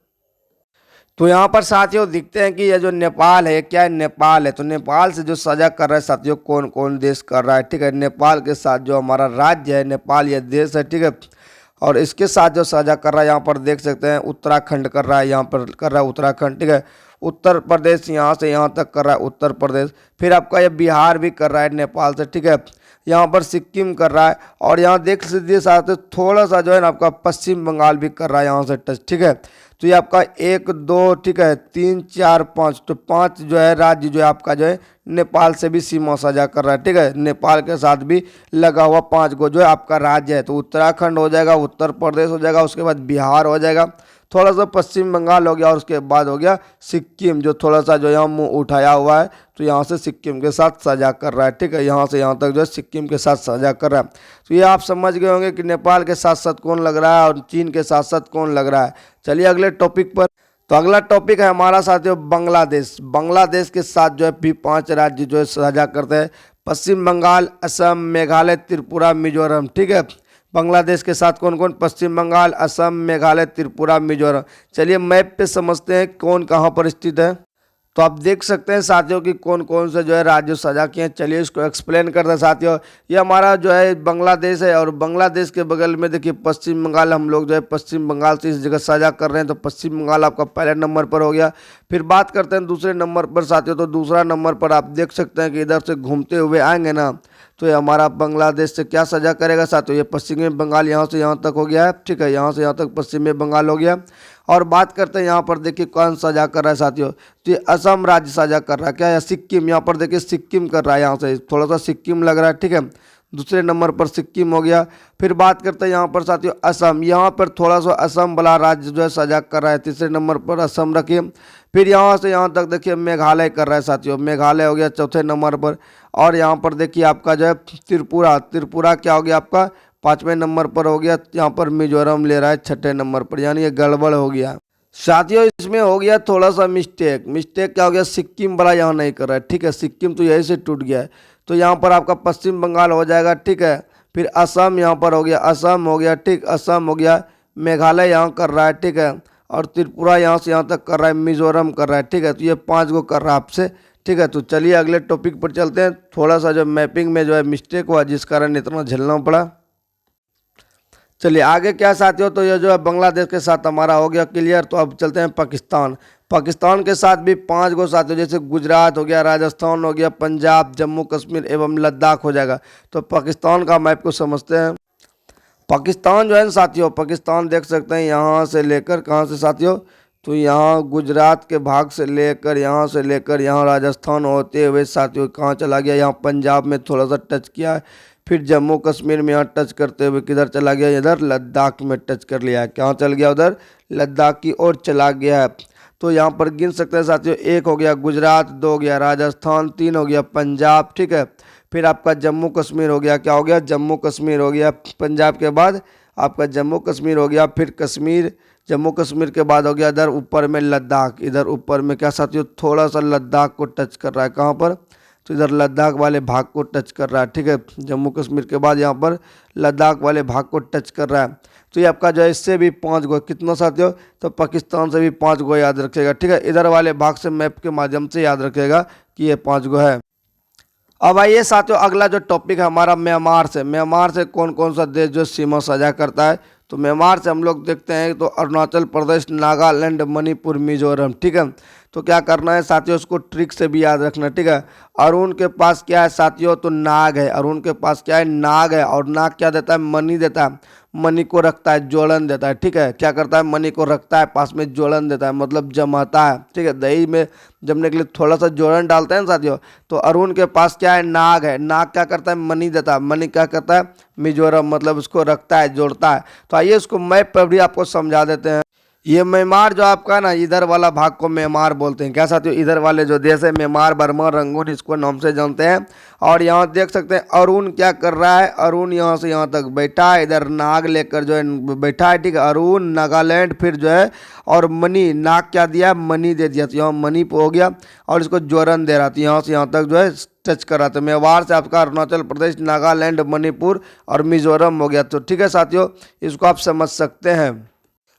Speaker 1: तो यहाँ पर साथियों दिखते हैं कि ये जो नेपाल है, क्या है, नेपाल है। तो नेपाल से जो साझा कर रहा है साथियों, कौन कौन देश कर रहा है, ठीक है। नेपाल के साथ जो हमारा राज्य है, नेपाल ये देश है, ठीक है। और इसके साथ जो साझा कर रहा है, यहाँ पर देख सकते हैं उत्तराखंड कर रहा है, यहाँ पर कर रहा है उत्तराखंड, ठीक है। उत्तर प्रदेश यहाँ से यहाँ तक कर रहा है उत्तर प्रदेश। फिर आपका ये बिहार भी कर रहा है नेपाल से, ठीक है। यहाँ पर सिक्किम कर रहा है। और यहाँ देख लीजिए साथ थोड़ा सा जो है ना आपका पश्चिम बंगाल भी कर रहा है यहाँ से टच, ठीक है। तो ये आपका 1 2 ठीक है 3 4 5, तो 5 जो है राज्य जो है आपका जो है नेपाल से भी सीमा साझा कर रहा है, ठीक है। नेपाल के साथ भी लगा हुआ 5 गो जो है आपका राज्य है। तो उत्तराखंड हो जाएगा, उत्तर प्रदेश हो जाएगा, उसके बाद बिहार हो जाएगा, थोड़ा सा पश्चिम बंगाल हो गया, और उसके बाद हो गया सिक्किम, जो थोड़ा सा जो यहाँ मुँह उठाया हुआ है, तो यहाँ से सिक्किम के साथ साझा कर रहा है, ठीक है। यहाँ से यहाँ तक जो है सिक्किम के साथ साझा कर रहा है। तो ये आप समझ गए होंगे कि नेपाल के साथ साथ कौन लग रहा है और चीन के साथ साथ कौन लग रहा है। चलिए अगले टॉपिक पर। तो अगला टॉपिक है हमारा साथियों बांग्लादेश। बांग्लादेश के साथ जो है भी 5 राज्य जो है साझा करते हैं, पश्चिम बंगाल, असम, मेघालय, त्रिपुरा, मिजोरम, ठीक है। बांग्लादेश के साथ कौन कौन, पश्चिम बंगाल, असम, मेघालय, त्रिपुरा, मिजोरम। चलिए मैप पे समझते हैं कौन कहाँ पर स्थित है। तो आप देख सकते हैं साथियों कि कौन कौन से जो है राज्य साझा किए हैं। चलिए इसको एक्सप्लेन करते हैं साथियों। ये हमारा जो है बांग्लादेश है, और बांग्लादेश के बगल में देखिए पश्चिम बंगाल। हम लोग जो है पश्चिम बंगाल से इस जगह साझा कर रहे हैं, तो पश्चिम बंगाल आपका पहले नंबर पर हो गया। फिर बात करते हैं दूसरे नंबर पर साथियों। तो दूसरा नंबर पर आप देख सकते हैं कि इधर से घूमते हुए आएंगे ना, तो ये हमारा बांग्लादेश से क्या साझा करेगा साथियों, ये पश्चिमी बंगाल यहाँ से यहाँ तक हो गया है, ठीक है। यहाँ से यहाँ तक पश्चिमी बंगाल हो गया। और बात करते हैं यहाँ पर देखिए कौन साझा कर रहा है साथियों, तो ये असम राज्य साझा कर रहा है, क्या है, सिक्किम। यहाँ पर देखिए सिक्किम कर रहा है, यहाँ से थोड़ा सा सिक्किम लग रहा है, ठीक है। दूसरे नंबर पर सिक्किम हो गया। फिर बात करते हैं यहाँ पर साथियों असम। यहाँ पर थोड़ा सा असम वाला राज्य जो है साझा कर रहा है, तीसरे नंबर पर असम रखिए। फिर यहाँ से यहाँ तक देखिए मेघालय कर रहा है साथियों, मेघालय हो गया चौथे नंबर पर। और यहाँ पर देखिए आपका जो है त्रिपुरा, त्रिपुरा क्या हो गया आपका 5वें नंबर पर हो गया। यहाँ पर मिजोरम ले रहा है 6ठे नंबर पर, यानी ये गड़बड़ हो गया साथियों। इसमें हो गया थोड़ा सा मिस्टेक क्या हो गया, सिक्किम वाला यहाँ नहीं कर रहा है, ठीक है। सिक्किम तो यहीं से टूट गया है, तो यहाँ पर आपका पश्चिम बंगाल हो जाएगा, ठीक है। फिर असम यहाँ पर हो गया, असम हो गया, ठीक, असम हो गया। मेघालय यहाँ कर रहा है, ठीक है। और त्रिपुरा यहाँ से यहाँ तक कर रहा है, मिजोरम कर रहा है, ठीक है। तो ये 5 गो कर रहा है आपसे, ठीक है। तो चलिए अगले टॉपिक पर चलते हैं। थोड़ा सा जो मैपिंग में जो है मिस्टेक हुआ, जिस कारण इतना झेलना पड़ा। चलिए आगे क्या साथियों, तो ये जो है बांग्लादेश के साथ हमारा हो गया क्लियर। तो अब चलते हैं पाकिस्तान। पाकिस्तान के साथ भी 5 गो साथियों, जैसे गुजरात हो गया, राजस्थान हो गया, पंजाब, जम्मू कश्मीर एवं लद्दाख हो जाएगा। तो पाकिस्तान का मैप को समझते हैं। पाकिस्तान जो है ना साथियों, पाकिस्तान देख सकते हैं यहाँ से लेकर कहाँ से साथियों, तो यहाँ गुजरात के भाग से लेकर यहाँ राजस्थान होते हुए साथियों कहाँ चला गया, यहाँ पंजाब में थोड़ा सा टच किया है, फिर जम्मू कश्मीर में यहाँ टच करते हुए किधर चला गया, इधर लद्दाख में टच कर लिया है। कहाँ चल गया, उधर लद्दाख की ओर चला गया है। तो यहाँ पर गिन सकते हैं साथियों, 1 हो गया गुजरात, 2 हो गया राजस्थान, 3 हो गया पंजाब, ठीक है। फिर आपका जम्मू कश्मीर हो गया, क्या हो गया, जम्मू कश्मीर हो गया। पंजाब के बाद आपका जम्मू कश्मीर हो गया, फिर कश्मीर, जम्मू कश्मीर के बाद हो गया इधर ऊपर में लद्दाख, इधर ऊपर में क्या साथियों थोड़ा सा लद्दाख को टच कर रहा है। कहाँ पर, तो इधर लद्दाख वाले भाग को टच कर रहा है, ठीक है। जम्मू कश्मीर के बाद यहाँ पर लद्दाख वाले भाग को टच कर रहा है। तो ये आपका जो है इससे भी 5 गो, कितना साथियों, तो पाकिस्तान से भी 5 गो याद रखिएगा, ठीक है। इधर वाले भाग से मैप के माध्यम से याद रखिएगा कि ये 5 गो है। अब आइए साथियों अगला जो टॉपिक है हमारा म्यांमार से। म्यांमार से कौन कौन सा देश जो सीमा साझा करता है, तो म्यांमार से हम लोग देखते हैं तो अरुणाचल प्रदेश, नागालैंड, मणिपुर, मिजोरम, ठीक है। तो क्या करना है साथियों, उसको ट्रिक से भी याद रखना, ठीक है। अरुण के पास क्या है साथियों, तो नाग है। अरुण के पास क्या है, नाग है। और नाग क्या देता है, मनी देता है, मनी को रखता है, जोड़न देता है, ठीक है। क्या करता है, मनी को रखता है पास में, जोड़न देता है, मतलब जमाता है, ठीक है। दही में जमने के लिए थोड़ा सा जोड़न डालते हैं साथियों। तो अरुण के पास क्या है, नाग है। नाग क्या करता है, मनी देता है। मनी क्या करता है, मिजोरम, मतलब उसको रखता है, जोड़ता है। तो आइए इसको मैप पर भी आपको समझा देते हैं। ये म्यांमार जो आपका ना, इधर वाला भाग को म्यांमार बोलते हैं, क्या साथियों, इधर वाले जो देश है म्यांमार, बर्मा, रंगून, इसको नाम से जानते हैं। और यहाँ देख सकते हैं अरुण क्या कर रहा है, अरुण यहाँ से यहाँ तक बैठा है, इधर नाग लेकर जो है बैठा है, ठीक है। अरुण, नागालैंड, फिर जो है और मनी, नाग क्या दिया, मनी दे दिया, तो यहाँ मनी हो गया और इसको जोरन दे रहा था, यहाँ से यहाँ तक जो है टच कर रहा था। म्यांमार से आपका अरुणाचल प्रदेश, नागालैंड, मणिपुर और मिजोरम हो गया। तो ठीक है साथियों, इसको आप समझ सकते हैं।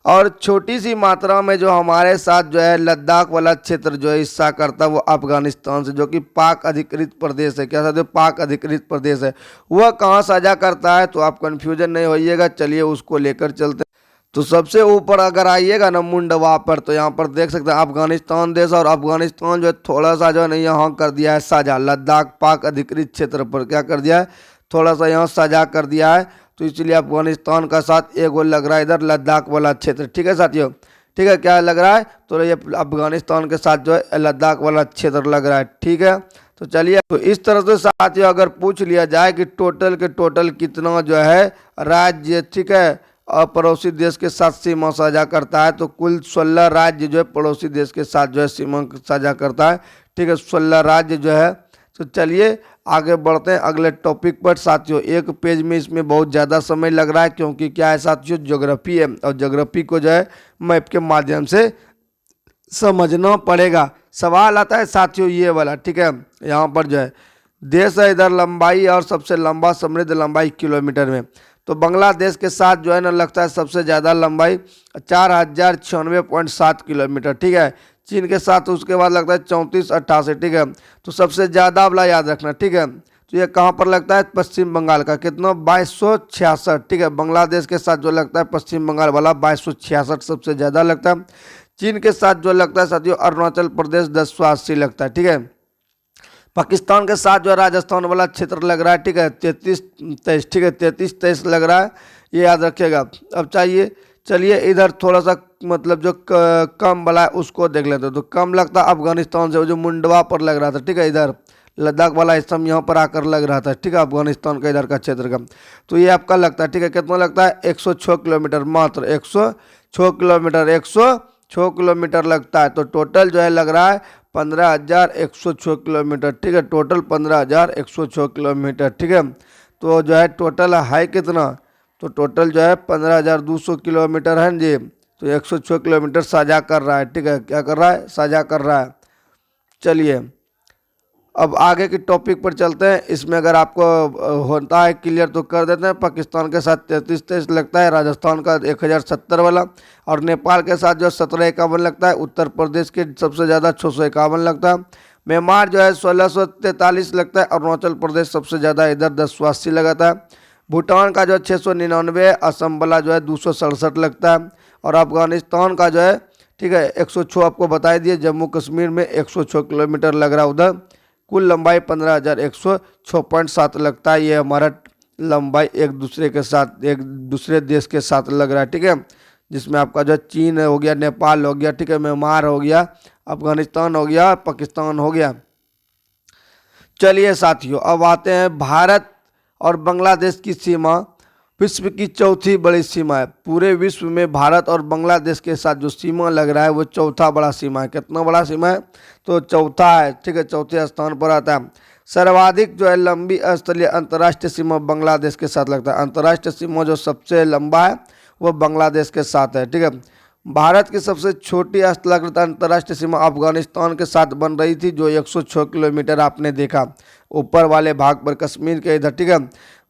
Speaker 1: और छोटी सी मात्रा में जो हमारे साथ जो है लद्दाख वाला क्षेत्र जो है हिस्सा करता है वो अफगानिस्तान से, जो कि पाक अधिकृत प्रदेश है। क्या साथियों, पाक अधिकृत प्रदेश है। वह कहाँ साझा करता है, तो आप कंफ्यूजन नहीं होइएगा, चलिए उसको लेकर चलते हैं। तो सबसे ऊपर अगर आइएगा ना मुंडवा पर, तो यहाँ पर देख सकते हैं अफगानिस्तान देश, और अफगानिस्तान जो है थोड़ा सा जो है यहाँ कर दिया है साझा, लद्दाख पाक अधिकृत क्षेत्र पर क्या कर दिया है, थोड़ा सा यहाँ साझा कर दिया है। तो इसलिए अफगानिस्तान का साथ एक वो लग रहा है इधर लद्दाख वाला क्षेत्र, ठीक है साथियों, ठीक है। क्या लग रहा है, तो ये अफगानिस्तान के साथ जो है लद्दाख वाला क्षेत्र लग रहा है, ठीक है। तो चलिए, तो इस तरह से साथियों अगर पूछ लिया जाए कि टोटल के टोटल कितना जो है राज्य, ठीक है, और पड़ोसी देश के साथ सीमा साझा करता है, तो कुल 16 राज्य जो है पड़ोसी देश के साथ जो है सीमा साझा करता है, ठीक है, 16 राज्य जो है। तो चलिए आगे बढ़ते हैं अगले टॉपिक पर साथियों। एक पेज में इसमें बहुत ज़्यादा समय लग रहा है, क्योंकि क्या है साथियों, ज्योग्राफी है, और ज्योग्राफी को जो है मैप के माध्यम से समझना पड़ेगा। सवाल आता है साथियों ये वाला, ठीक है। यहाँ पर जो है देश है, इधर लंबाई और सबसे लंबा समृद्ध लंबाई किलोमीटर में, तो बांग्लादेश के साथ जो है ना लगता है सबसे ज़्यादा लंबाई 4096.7 किलोमीटर, ठीक है। चीन के साथ उसके बाद लगता है 3488, ठीक है। तो सबसे ज़्यादा वाला याद रखना, ठीक है। तो ये कहाँ पर लगता है, पश्चिम बंगाल का, कितना 2266, ठीक है। बांग्लादेश के साथ जो लगता है पश्चिम बंगाल वाला 2266 सबसे ज़्यादा लगता है। चीन के साथ जो लगता है साथियों अरुणाचल प्रदेश 1080 लगता है, ठीक है। पाकिस्तान के साथ जो राजस्थान वाला क्षेत्र लग रहा है, ठीक है, 3323, ठीक है, 3323 लग रहा है, ये याद रखिएगा। अब चलिए इधर थोड़ा सा मतलब जो कम वाला है उसको देख लेते हैं। तो कम लगता है अफगानिस्तान से, जो मुंडवा पर लग रहा था, ठीक है, इधर लद्दाख वाला हिस्सा यहाँ पर आकर लग रहा था, ठीक है, अफगानिस्तान का इधर का क्षेत्र का। तो ये आपका लगता है, ठीक है, कितना लगता है, 106 किलोमीटर, मात्र 106 किलोमीटर, 106 किलोमीटर लगता है। तो टोटल जो है लग रहा है 15,106 किलोमीटर, ठीक है, टोटल 15,106 किलोमीटर, ठीक है। तो जो है टोटल है कितना, तो टोटल जो है 15,200 किलोमीटर है जी। तो 106 किलोमीटर साझा कर रहा है, ठीक है, क्या कर रहा है, साझा कर रहा है। चलिए अब आगे के टॉपिक पर चलते हैं। इसमें अगर आपको होता है क्लियर तो कर देते हैं। पाकिस्तान के साथ 3323 लगता है, राजस्थान का 1070 वाला, और नेपाल के साथ जो 1751 लगता है, उत्तर प्रदेश के सबसे ज़्यादा 651 लगता है। म्यांमार जो है 1643 लगता है, अरुणाचल प्रदेश सबसे ज़्यादा इधर 1080 लगाता है। भूटान का जो है 699, असम वाला जो है 267 लगता है, और अफगानिस्तान का जो है, ठीक है, 106 आपको बता दिए। जम्मू कश्मीर में 106 किलोमीटर लग रहा है उधर। कुल लंबाई 15,106.7 लगता है। ये हमारा लंबाई एक दूसरे के साथ, एक दूसरे देश के साथ लग रहा है, ठीक है, जिसमें आपका जो चीन हो गया, नेपाल हो गया, ठीक है, म्यांमार हो गया, अफगानिस्तान हो गया, पाकिस्तान हो गया। चलिए साथियों, अब आते हैं भारत और बांग्लादेश की सीमा। विश्व की चौथी बड़ी सीमा है। पूरे विश्व में भारत और बांग्लादेश के साथ जो सीमा लग रहा है वो चौथा बड़ा सीमा है। कितना बड़ा सीमा है? तो चौथा है, ठीक है, चौथे स्थान पर आता है। सर्वाधिक जो है लंबी स्थलीय अंतर्राष्ट्रीय सीमा बांग्लादेश के साथ लगता है। अंतर्राष्ट्रीय सीमा जो सबसे लंबा है वो बांग्लादेश के साथ है, ठीक है। भारत की सबसे छोटी स्थलाकृत अंतर्राष्ट्रीय सीमा अफगानिस्तान के साथ बन रही थी, जो 106 किलोमीटर आपने देखा ऊपर वाले भाग पर, कश्मीर के इधर, ठीक है।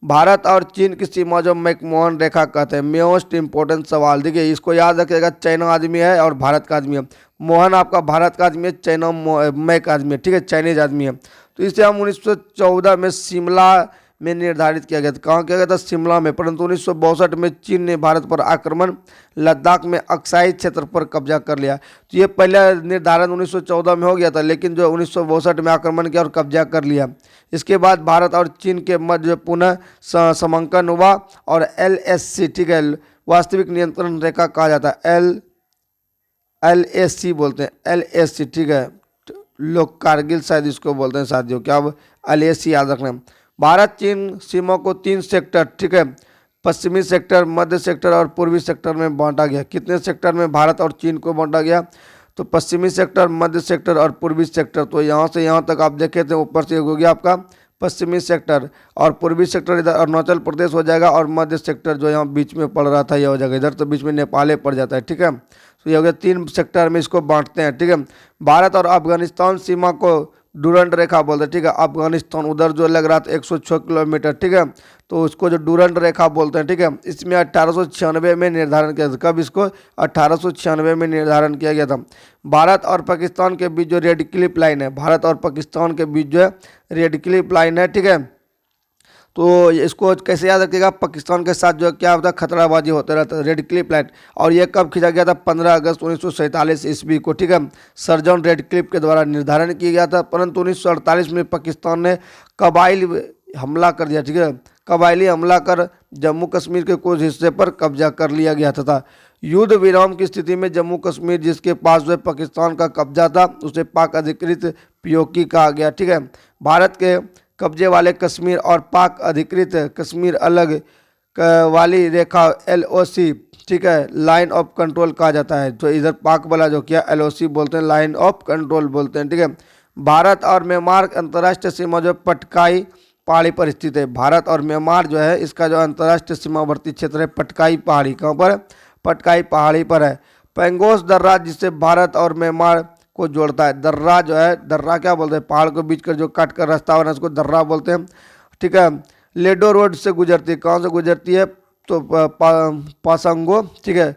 Speaker 1: भारत और चीन की सीमा जो मैकमोहन रेखा कहते हैं। मोस्ट इंपॉर्टेंट सवाल, देखिए इसको याद रखिएगा। चाइना आदमी है और भारत का आदमी है। मोहन आपका भारत का आदमी है, चाइना मैक आदमी है, ठीक है, चाइनीज आदमी है। तो इसे हम 1914 में शिमला में निर्धारित किया गया था। कहाँ किया गया था? शिमला में। परंतु 1962 में चीन ने भारत पर आक्रमण, लद्दाख में अक्साई क्षेत्र पर कब्जा कर लिया। तो ये पहले निर्धारण 1914 में हो गया था, लेकिन जो 1962 में आक्रमण किया और कब्जा कर लिया। इसके बाद भारत और चीन के मध्य पुनः समांकन हुआ और LAC, ठीक है, वास्तविक नियंत्रण रेखा कहा जाता है। LAC बोलते हैं, LAC, ठीक है। लोग कारगिल शायद इसको बोलते हैं साथियों, क्या अब LAC याद रखना। भारत चीन सीमा को 3 सेक्टर, ठीक है, पश्चिमी सेक्टर, मध्य सेक्टर और पूर्वी सेक्टर में बांटा गया। कितने सेक्टर में भारत और चीन को बांटा गया? तो पश्चिमी सेक्टर, मध्य सेक्टर और पूर्वी सेक्टर। तो यहाँ से यहाँ तक आप देखे थे, ऊपर से हो गया आपका पश्चिमी सेक्टर, और पूर्वी सेक्टर इधर अरुणाचल प्रदेश हो जाएगा, और मध्य सेक्टर जो यहाँ बीच में पड़ रहा था यह हो जाएगा, इधर तो बीच में नेपाल पड़ जाता है, ठीक है। तो ये हो गया 3 सेक्टर में इसको बांटते हैं, ठीक है। भारत और अफगानिस्तान सीमा को डूरंड रेखा बोलते हैं, ठीक है। अफगानिस्तान उधर जो लग रहा था 106 किलोमीटर, ठीक है, तो उसको जो डूरंड रेखा बोलते हैं, ठीक है। इसमें 1896 में निर्धारण किया था। कब इसको? 1896 में निर्धारण किया गया था। भारत और पाकिस्तान के बीच जो रेड क्लिफ लाइन है, भारत और पाकिस्तान के बीच जो है रेड क्लिफ लाइन है, ठीक है। तो इसको कैसे याद रखिएगा? पाकिस्तान के साथ जो है क्या होता है, खतराबाजी होता रहता है, रेड क्लिफ लाइन। और ये कब खींचा गया था? 15 अगस्त 1947 ईस्वी को, ठीक है, सर जॉन रेड क्लिफ के द्वारा निर्धारण किया गया था। परंतु 1948 में पाकिस्तान ने कबाइली हमला कर दिया, ठीक है, कबाइली हमला कर जम्मू कश्मीर के कुछ हिस्से पर कब्जा कर लिया गया था। युद्ध विराम की स्थिति में जम्मू कश्मीर जिसके पास जो है पाकिस्तान का कब्जा था, उसे पाक अधिकृत POK कहा गया, ठीक है। भारत के कब्जे वाले कश्मीर और पाक अधिकृत कश्मीर अलग वाली रेखा LOC, ठीक है, लाइन ऑफ कंट्रोल कहा जाता है। तो इधर पाक वाला जो क्या LOC बोलते हैं, लाइन ऑफ कंट्रोल बोलते हैं, ठीक है। भारत और म्यांमार अंतर्राष्ट्रीय सीमा जो पटकाई पहाड़ी पर स्थित है। भारत और म्यांमार जो है इसका जो अंतर्राष्ट्रीय सीमावर्ती क्षेत्र है पटकाई पहाड़ी, कहाँ पर? पटकाई पहाड़ी पर है। पैंगोस दर्रा जिससे भारत और म्यांमार को जोड़ता है। दर्रा जो है, दर्रा क्या बोलते हैं? पहाड़ को बीच कर जो काट कर रास्ता बना उसको दर्रा बोलते हैं, ठीक है। लेडो रोड से गुजरती है। कहाँ से गुजरती है? तो पासंगो, ठीक है,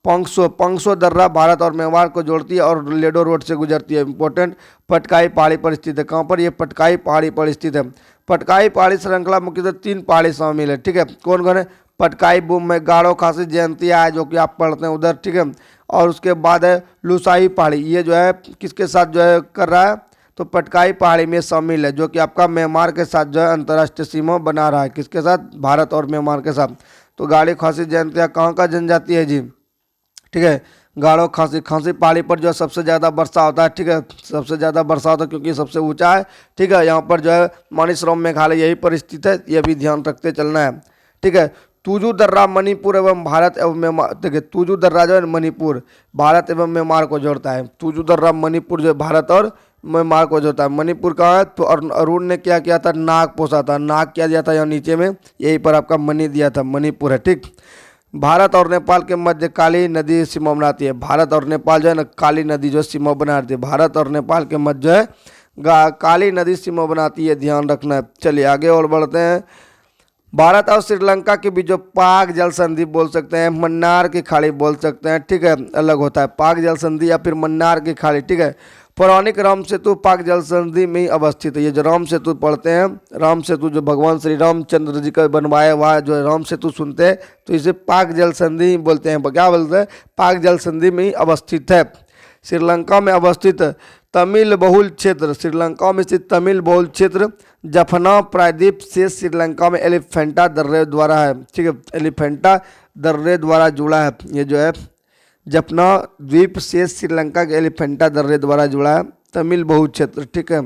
Speaker 1: पंगसो दर्रा भारत और म्यांमार को जोड़ती है और लेडो रोड से गुजरती है। इंपॉर्टेंट, पटकाई पहाड़ी पर स्थित है। कहाँ पर? ये पटकाई पहाड़ी पर स्थित है। पटकाई पहाड़ी श्रृंखला मुख्यतः 3 पहाड़ी शामिल है, ठीक है। कौन कौन है? पटकाई बूम में गाढ़ो खासी जयंतिया है जो कि आप पढ़ते हैं उधर, ठीक है। और उसके बाद है लुसाई पहाड़ी, ये जो है किसके साथ जो है कर रहा है? तो पटकाई पहाड़ी में शामिल है, जो कि आपका म्यांमार के साथ जो है अंतर्राष्ट्रीय सीमा बना रहा है। किसके साथ? भारत और म्यांमार के साथ। तो गाढ़ी खासी जयंतिया कहाँ का जनजाति है जी? ठीक है, गाढ़ो खासी, खासी पहाड़ी पर जो है सबसे ज़्यादा वर्षा होता है, ठीक है, सबसे ज़्यादा वर्षा होता है क्योंकि सबसे ऊंचा है, ठीक है। यहाँ पर जो है मानिसरोम मेघालय यही पर स्थित है, ये भी ध्यान रखते चलना है, ठीक है। तुजू दर्रा मणिपुर एवं भारत एवं म्यांमार, देखिए तुजू दर्रा जो है मणिपुर, भारत एवं म्यांमार को जोड़ता है। तुजू दर्रा मणिपुर जो भारत और म्यांमार को जोड़ता है। मणिपुर कहाँ है? तो अरुण ने क्या किया था? नाग पोसा था। नाग क्या दिया था यहाँ नीचे में, यहीं पर आपका मणि दिया था, मणिपुर है, ठीक। भारत और नेपाल के मध्य काली नदी सीमा बनाती है। भारत और नेपाल जो है ना काली नदी जो सीमा बनाती है, भारत और नेपाल के मध्य जो है काली नदी सीमा बनाती है, ध्यान रखना है। चलिए आगे और बढ़ते हैं। भारत और श्रीलंका के बीच जो पाक जल संधि बोल सकते हैं, मन्नार की खाड़ी बोल सकते हैं, ठीक है, अलग होता है पाक जल संधि या फिर मन्नार की खाड़ी, ठीक है। पौराणिक राम सेतु पाक जल संधि में ही अवस्थित है। ये जो राम सेतु पढ़ते हैं, राम सेतु जो भगवान श्री रामचंद्र जी का बनवाया हुआ जो राम सेतु सुनते हैं तो इसे पाक जल संधि ही बोलते हैं। क्या बोलते हैं? पाक जल संधि में ही अवस्थित है। श्रीलंका में अवस्थित तमिल बहुल क्षेत्र, श्रीलंका में स्थित तमिल बहुल क्षेत्र जफना प्रायद्वीप से श्रीलंका में एलिफेंटा दर्रे द्वारा है, ठीक है, एलिफेंटा दर्रे द्वारा जुड़ा है। ये जो है जपना द्वीप शेष श्रीलंका के एलिफेंटा दर्रे द्वारा जुड़ा है। तमिल बहुक्षेत्र, ठीक है।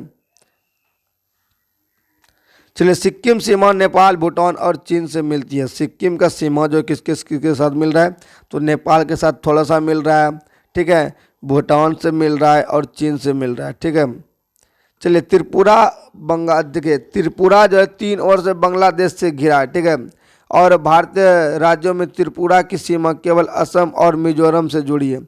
Speaker 1: चलिए, सिक्किम सीमा नेपाल, भूटान और चीन से मिलती है। सिक्किम का सीमा जो किसके साथ मिल रहा है, तो नेपाल के साथ थोड़ा सा मिल रहा है, ठीक है, भूटान से मिल रहा है और चीन से मिल रहा है, ठीक है। चलिए, त्रिपुरा बंगाल, देखिए त्रिपुरा जो है 3 ओर से बांग्लादेश से घिरा है, ठीक है। और भारतीय राज्यों में त्रिपुरा की सीमा केवल असम और मिजोरम से जुड़ी है।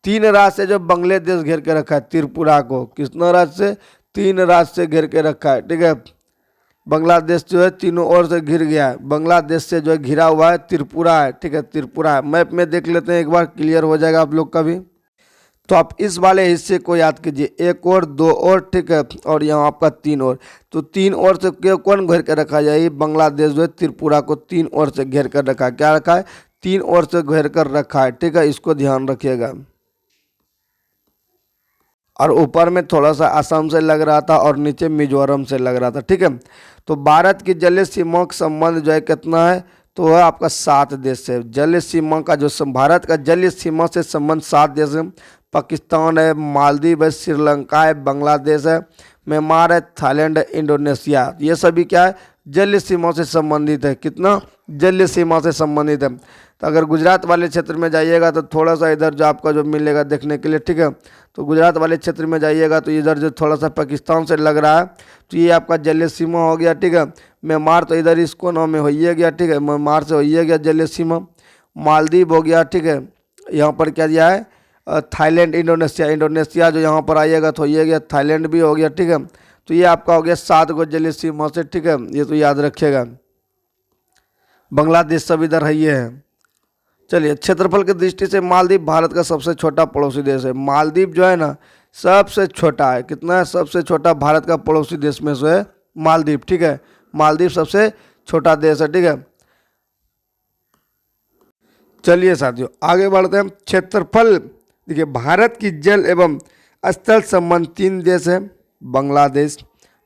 Speaker 1: 3 राज्य से जो बांग्लादेश घेर के रखा है त्रिपुरा को, कितना राज्य से, 3 राज्य से घेर के रखा है, ठीक है। बांग्लादेश जो है तीनों ओर से घिर गया है, बांग्लादेश से जो है घिरा हुआ है त्रिपुरा है, ठीक है, त्रिपुरा है। मैप में देख लेते हैं एक बार, क्लियर हो जाएगा आप लोग का भी। तो आप इस वाले हिस्से को याद कीजिए, 1 और 2 और, ठीक है, और यहाँ आपका 3 और। तो 3 ओर से कौन घेर कर रखा जाए, बांग्लादेश जो है त्रिपुरा को 3 ओर से घेर कर रखा है। क्या रखा है, 3 ओर से घेर कर रखा है, ठीक है, इसको ध्यान रखिएगा। और ऊपर में थोड़ा सा असम से लग रहा था और नीचे मिजोरम से लग रहा था, ठीक है। तो भारत की जलीय सीमा का संबंध जो है कितना है, तो वह आपका 7 देश से। जलीय सीमा का जो भारत का जलीय सीमा से संबंध 7 देश है। पाकिस्तान है, मालदीव है, श्रीलंका है, बांग्लादेश है, म्यांमार है, थाईलैंड है, इंडोनेशिया। ये सभी क्या है, जलीय सीमा से संबंधित है। कितना, जलीय सीमा से संबंधित है। तो अगर गुजरात वाले क्षेत्र में जाइएगा तो थोड़ा सा इधर जो आपका जो मिलेगा देखने के लिए, ठीक है। तो गुजरात वाले क्षेत्र में जाइएगा तो इधर जो थोड़ा सा पाकिस्तान से लग रहा है, तो ये आपका जलीय सीमा हो गया, ठीक है। म्यांमार तो इधर इस कोना में हो ही गया, ठीक है, म्यांमार से हो ही गया जलीय सीमा। मालदीव हो गया, ठीक है। यहाँ पर क्या दिया है, थाईलैंड, इंडोनेशिया। इंडोनेशिया जो यहाँ पर आइएगा तो ये गया, थाईलैंड भी हो गया, ठीक है। तो ये आपका हो गया 7 गो जलीय सीमा से, ठीक है, ये तो याद रखिएगा। बांग्लादेश सब इधर है, ये है। चलिए, क्षेत्रफल की दृष्टि से मालदीव भारत का सबसे छोटा पड़ोसी देश है। मालदीव जो है ना सबसे छोटा है। कितना है, सबसे छोटा भारत का पड़ोसी देश में से है मालदीव, ठीक है। मालदीव सबसे छोटा देश है, ठीक है। चलिए साथियों, आगे बढ़ते हैं। क्षेत्रफल, देखिए भारत की जल एवं स्थल संबंध 3 देश है, बांग्लादेश,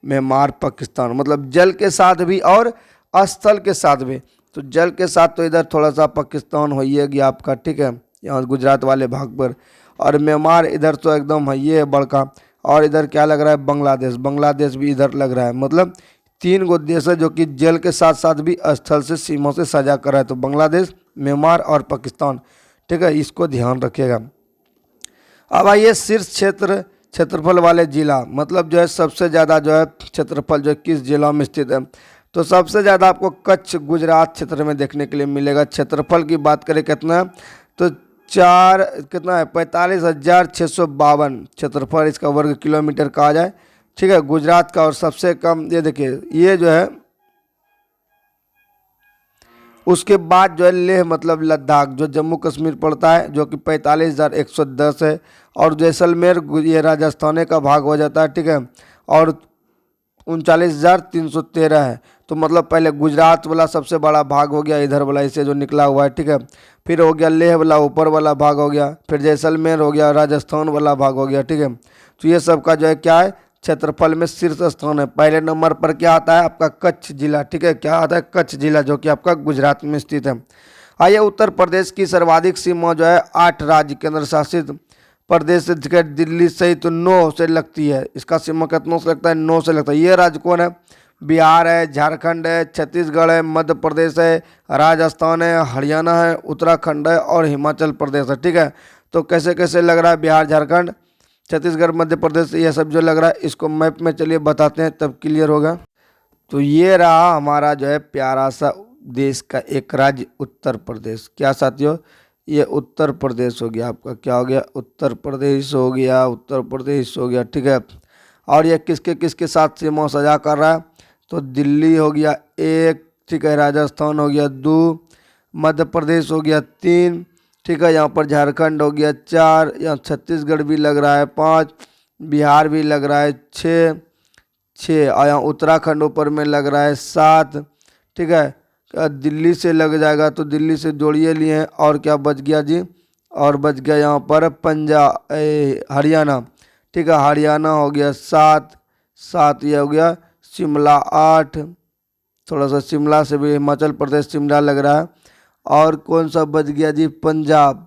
Speaker 1: म्यांमार, पाकिस्तान। मतलब जल के साथ भी और स्थल के साथ भी। तो जल के साथ तो इधर थोड़ा सा पाकिस्तान हो ही गया आपका, ठीक है, यहाँ गुजरात वाले भाग पर। और म्यांमार इधर तो एकदम है ये बड़का। और इधर क्या लग रहा है, बांग्लादेश। बांग्लादेश भी इधर लग रहा है। मतलब 3 गो देश है जो कि जल के साथ साथ भी स्थल से सीमा से सजा कर रहा है। तो बांग्लादेश, म्यांमार और पाकिस्तान, ठीक है, इसको ध्यान रखिएगा। अब आइए शीर्ष क्षेत्रफल वाले जिला, मतलब जो है सबसे ज़्यादा जो है क्षेत्रफल जो किस जिला में स्थित है। तो सबसे ज़्यादा आपको कच्छ, गुजरात क्षेत्र में देखने के लिए मिलेगा। क्षेत्रफल की बात करें कितना है, तो 4 कितना है, 45,652 क्षेत्रफल इसका वर्ग किलोमीटर कहा जाए, ठीक है, गुजरात का। और सबसे कम ये देखिए, ये जो है उसके बाद जो है लेह मतलब लद्दाख जो जम्मू कश्मीर पड़ता है, जो कि 45,110 है। और जैसलमेर ये राजस्थान का भाग हो जाता है, ठीक है, और 39,313 है। तो मतलब पहले गुजरात वाला सबसे बड़ा भाग हो गया, इधर वाला इसे जो निकला हुआ है, ठीक है। फिर हो गया लेह वाला ऊपर वाला भाग हो गया, फिर जैसलमेर हो गया, राजस्थान वाला भाग हो गया, ठीक है। तो ये सब का जो है क्या है, क्षेत्रफल में शीर्ष स्थान है। पहले नंबर पर क्या आता है आपका, कच्छ जिला, ठीक है, क्या आता है, कच्छ जिला, जो कि आपका गुजरात में स्थित है। आइए, उत्तर प्रदेश की सर्वाधिक सीमा जो है 8 राज्य केंद्र शासित प्रदेश से दिल्ली सहित 9 से लगती है। इसका सीमा कितनों से लगता है, 9 से लगता है। ये राज्य कौन है, बिहार है, झारखंड है, छत्तीसगढ़ है, मध्य प्रदेश है, राजस्थान है, हरियाणा है, उत्तराखंड है और हिमाचल प्रदेश है, ठीक है। तो कैसे कैसे लग रहा है, बिहार, झारखंड, छत्तीसगढ़, मध्य प्रदेश, ये सब जो लग रहा है, इसको मैप में चलिए बताते हैं तब क्लियर होगा। तो ये रहा हमारा जो है प्यारा सा देश का एक राज्य, उत्तर प्रदेश। क्या साथियों, ये उत्तर प्रदेश हो गया आपका, क्या हो गया, उत्तर प्रदेश हो गया, उत्तर प्रदेश हो गया, ठीक है। और ये किसके किसके साथ सीमा सजा कर रहा है, तो दिल्ली हो गया 1, ठीक है, राजस्थान हो गया 2, मध्य प्रदेश हो गया 3, ठीक है, यहाँ पर झारखंड हो गया 4, यहाँ छत्तीसगढ़ भी लग रहा है 5, बिहार भी लग रहा है 6 और यहाँ उत्तराखंड ऊपर में लग रहा है 7, ठीक है। दिल्ली से लग जाएगा तो दिल्ली से जोड़िए लिए हैं। और क्या बच गया जी, और बच गया यहाँ पर पंजाब, हरियाणा, ठीक है, हरियाणा हो गया 7, ये हो गया। शिमला 8, थोड़ा सा शिमला से भी हिमाचल प्रदेश शिमला लग रहा है। और कौन सा बच गया जी, पंजाब,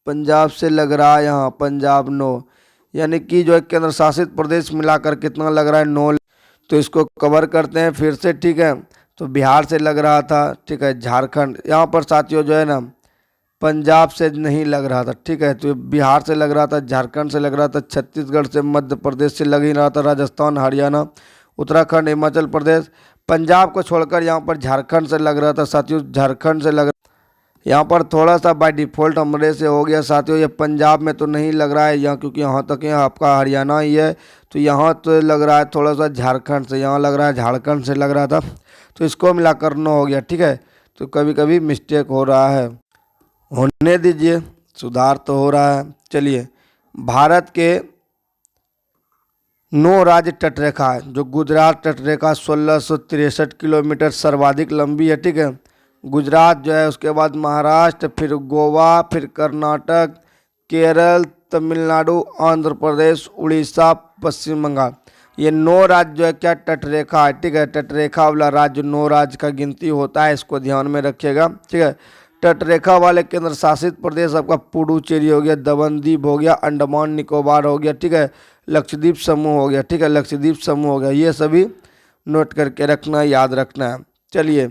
Speaker 1: पंजाब से लग रहा है यहाँ पंजाब 9, यानी कि जो है केंद्र शासित प्रदेश मिलाकर कितना लग रहा है 9। तो इसको कवर करते हैं फिर से, ठीक है। तो बिहार से लग रहा था, ठीक है, झारखंड, यहाँ पर साथियों जो है ना पंजाब से नहीं लग रहा था, ठीक है। तो बिहार से लग रहा था, झारखंड से लग रहा था, छत्तीसगढ़ से, मध्य प्रदेश से लग ही रहा था, राजस्थान, हरियाणा, उत्तराखंड, हिमाचल प्रदेश, पंजाब को छोड़कर यहाँ पर झारखंड से लग रहा था साथियों, झारखंड से लग, यहाँ पर थोड़ा सा बाय डिफ़ॉल्ट हमारे से हो गया साथियों, ये पंजाब में तो नहीं लग रहा है यहाँ, क्योंकि यहाँ तक यहाँ आपका हरियाणा ही है। तो यहाँ तो लग रहा है थोड़ा सा झारखंड से, यहाँ लग रहा है झारखंड से लग रहा था, तो इसको मिलाकर 9 हो गया, ठीक है। तो कभी कभी मिस्टेक हो रहा है, होने दीजिए, सुधार तो हो रहा है। चलिए, भारत के 9 राज्य तटरेखा है, जो गुजरात तटरेखा 1663 किलोमीटर सर्वाधिक लंबी है, ठीक है। गुजरात जो है, उसके बाद महाराष्ट्र, फिर गोवा, फिर कर्नाटक, केरल, तमिलनाडु, आंध्र प्रदेश, उड़ीसा, पश्चिम बंगाल, ये 9 राज्य जो है क्या तटरेखा है, ठीक है। तटरेखा वाला राज्य 9 राज्य का गिनती होता है, इसको ध्यान में रखिएगा, ठीक है। तटरेखा वाले केंद्र शासित प्रदेश आपका पुडुचेरी हो गया, दमनदीप हो गया, अंडमान निकोबार हो गया, ठीक है, लक्षद्वीप समूह हो गया, ठीक है, लक्षद्वीप समूह हो गया, ये सभी नोट करके रखना, याद रखना है। चलिए,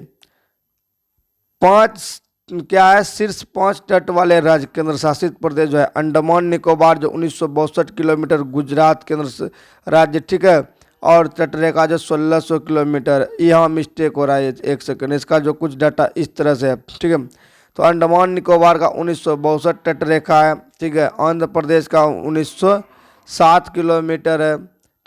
Speaker 1: 5 क्या है, शीर्ष 5 तट वाले राज्य केंद्र शासित प्रदेश जो है, अंडमान निकोबार जो 1962 किलोमीटर, गुजरात केंद्र राज्य, ठीक है, और तटरेखा जो 1600 किलोमीटर। यहाँ मिस्टेक हो रहा है, एक सेकंड, इसका जो कुछ डाटा इस तरह से है, ठीक है। तो अंडमान निकोबार का 1962 तटरेखा है, ठीक है। आंध्र प्रदेश का 1907 किलोमीटर है,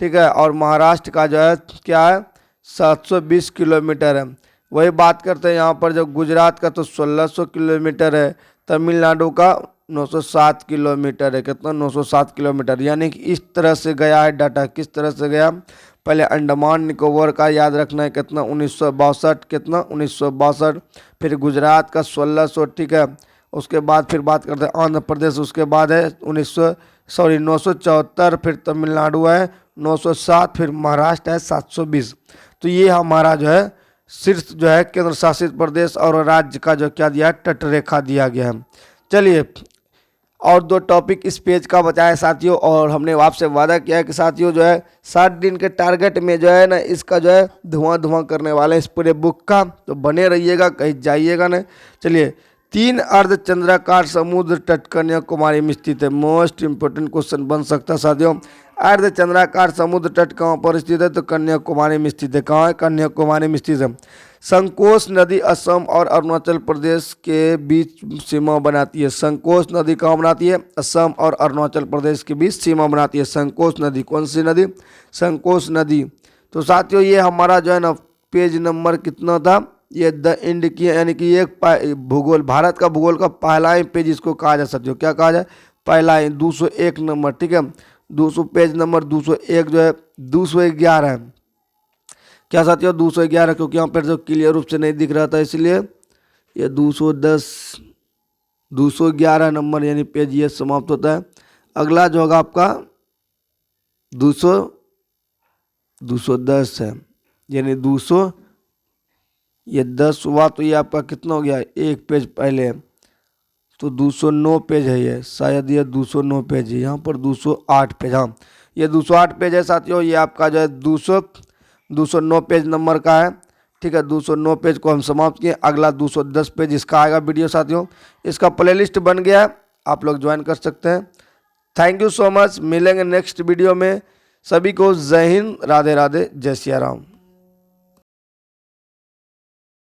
Speaker 1: ठीक है, और महाराष्ट्र का जो है क्या है 720 किलोमीटर है। वही बात करते हैं यहाँ पर जो गुजरात का तो 1600 किलोमीटर है, तमिलनाडु का 907 किलोमीटर है, कितना 907 किलोमीटर, यानी कि इस तरह से गया है डाटा। किस तरह से गया, पहले अंडमान निकोबार का याद रखना है कितना 1962, कितना 1962, फिर गुजरात का 1600, ठीक है। उसके बाद फिर बात करते हैं आंध्र प्रदेश, उसके बाद है 974, फिर तमिलनाडु है 907, फिर महाराष्ट्र है 720। तो ये हमारा जो है शीर्ष जो है केंद्र शासित प्रदेश और राज्य का जो क्या दिया है तटरेखा दिया गया है। चलिए, और 2 टॉपिक इस पेज का बचा है साथियों, और हमने आपसे वादा किया है कि साथियों जो है 60 दिन के टारगेट में जो है ना इसका जो है धुआं करने वाले हैं इस पूरे बुक का, तो बने रहिएगा, कहीं जाइएगा नहीं। चलिए, 3 अर्धचंद्राकार समुद्र तट कन्याकुमारी में स्थित है। मोस्ट इंपोर्टेंट क्वेश्चन बन सकता है साथियों, अर्धचंद्राकार समुद्र तट कहाँ पर स्थित है, तो कन्याकुमारी में स्थित है। कहाँ है, कन्याकुमारी में स्थित है। संकोश नदी असम और अरुणाचल प्रदेश के बीच सीमा बनाती है। संकोश नदी कहाँ बनाती है, असम और अरुणाचल प्रदेश के बीच सीमा बनाती है संकोश नदी। कौन सी नदी, संकोश नदी। तो साथियों ये हमारा जो है ना पेज नंबर कितना था, ये द इंड की, यानी कि एक भूगोल, भारत का भूगोल का पहला ही पेज इसको कहा जा सकता है। क्या कहा जाए, पहला ही, 201 नंबर, ठीक है। 200 पेज नंबर 201 जो है 211 है। क्या साथियों 211, क्योंकि यहाँ पर जो क्लियर रूप से नहीं दिख रहा था इसलिए ये 210, 211 नंबर यानी पेज ये समाप्त होता है। अगला जो होगा आपका 210 है, यानी 200, ये 10 हुआ तो ये आपका कितना हो गया, एक पेज पहले, तो 209 पेज है ये, शायद ये 209 पेज है, यहाँ पर 208 पेज, हाँ ये 208 पेज है साथियों। ये आपका जो है 209 पेज नंबर का है, ठीक है। 209 पेज को हम समाप्त किए। अगला 210 पेज इसका आएगा वीडियो साथियों। इसका प्लेलिस्ट बन गया है, आप लोग ज्वाइन कर सकते हैं। थैंक यू सो मच, मिलेंगे नेक्स्ट वीडियो में। सभी को जय हिंद, राधे राधे, जय सिया राम।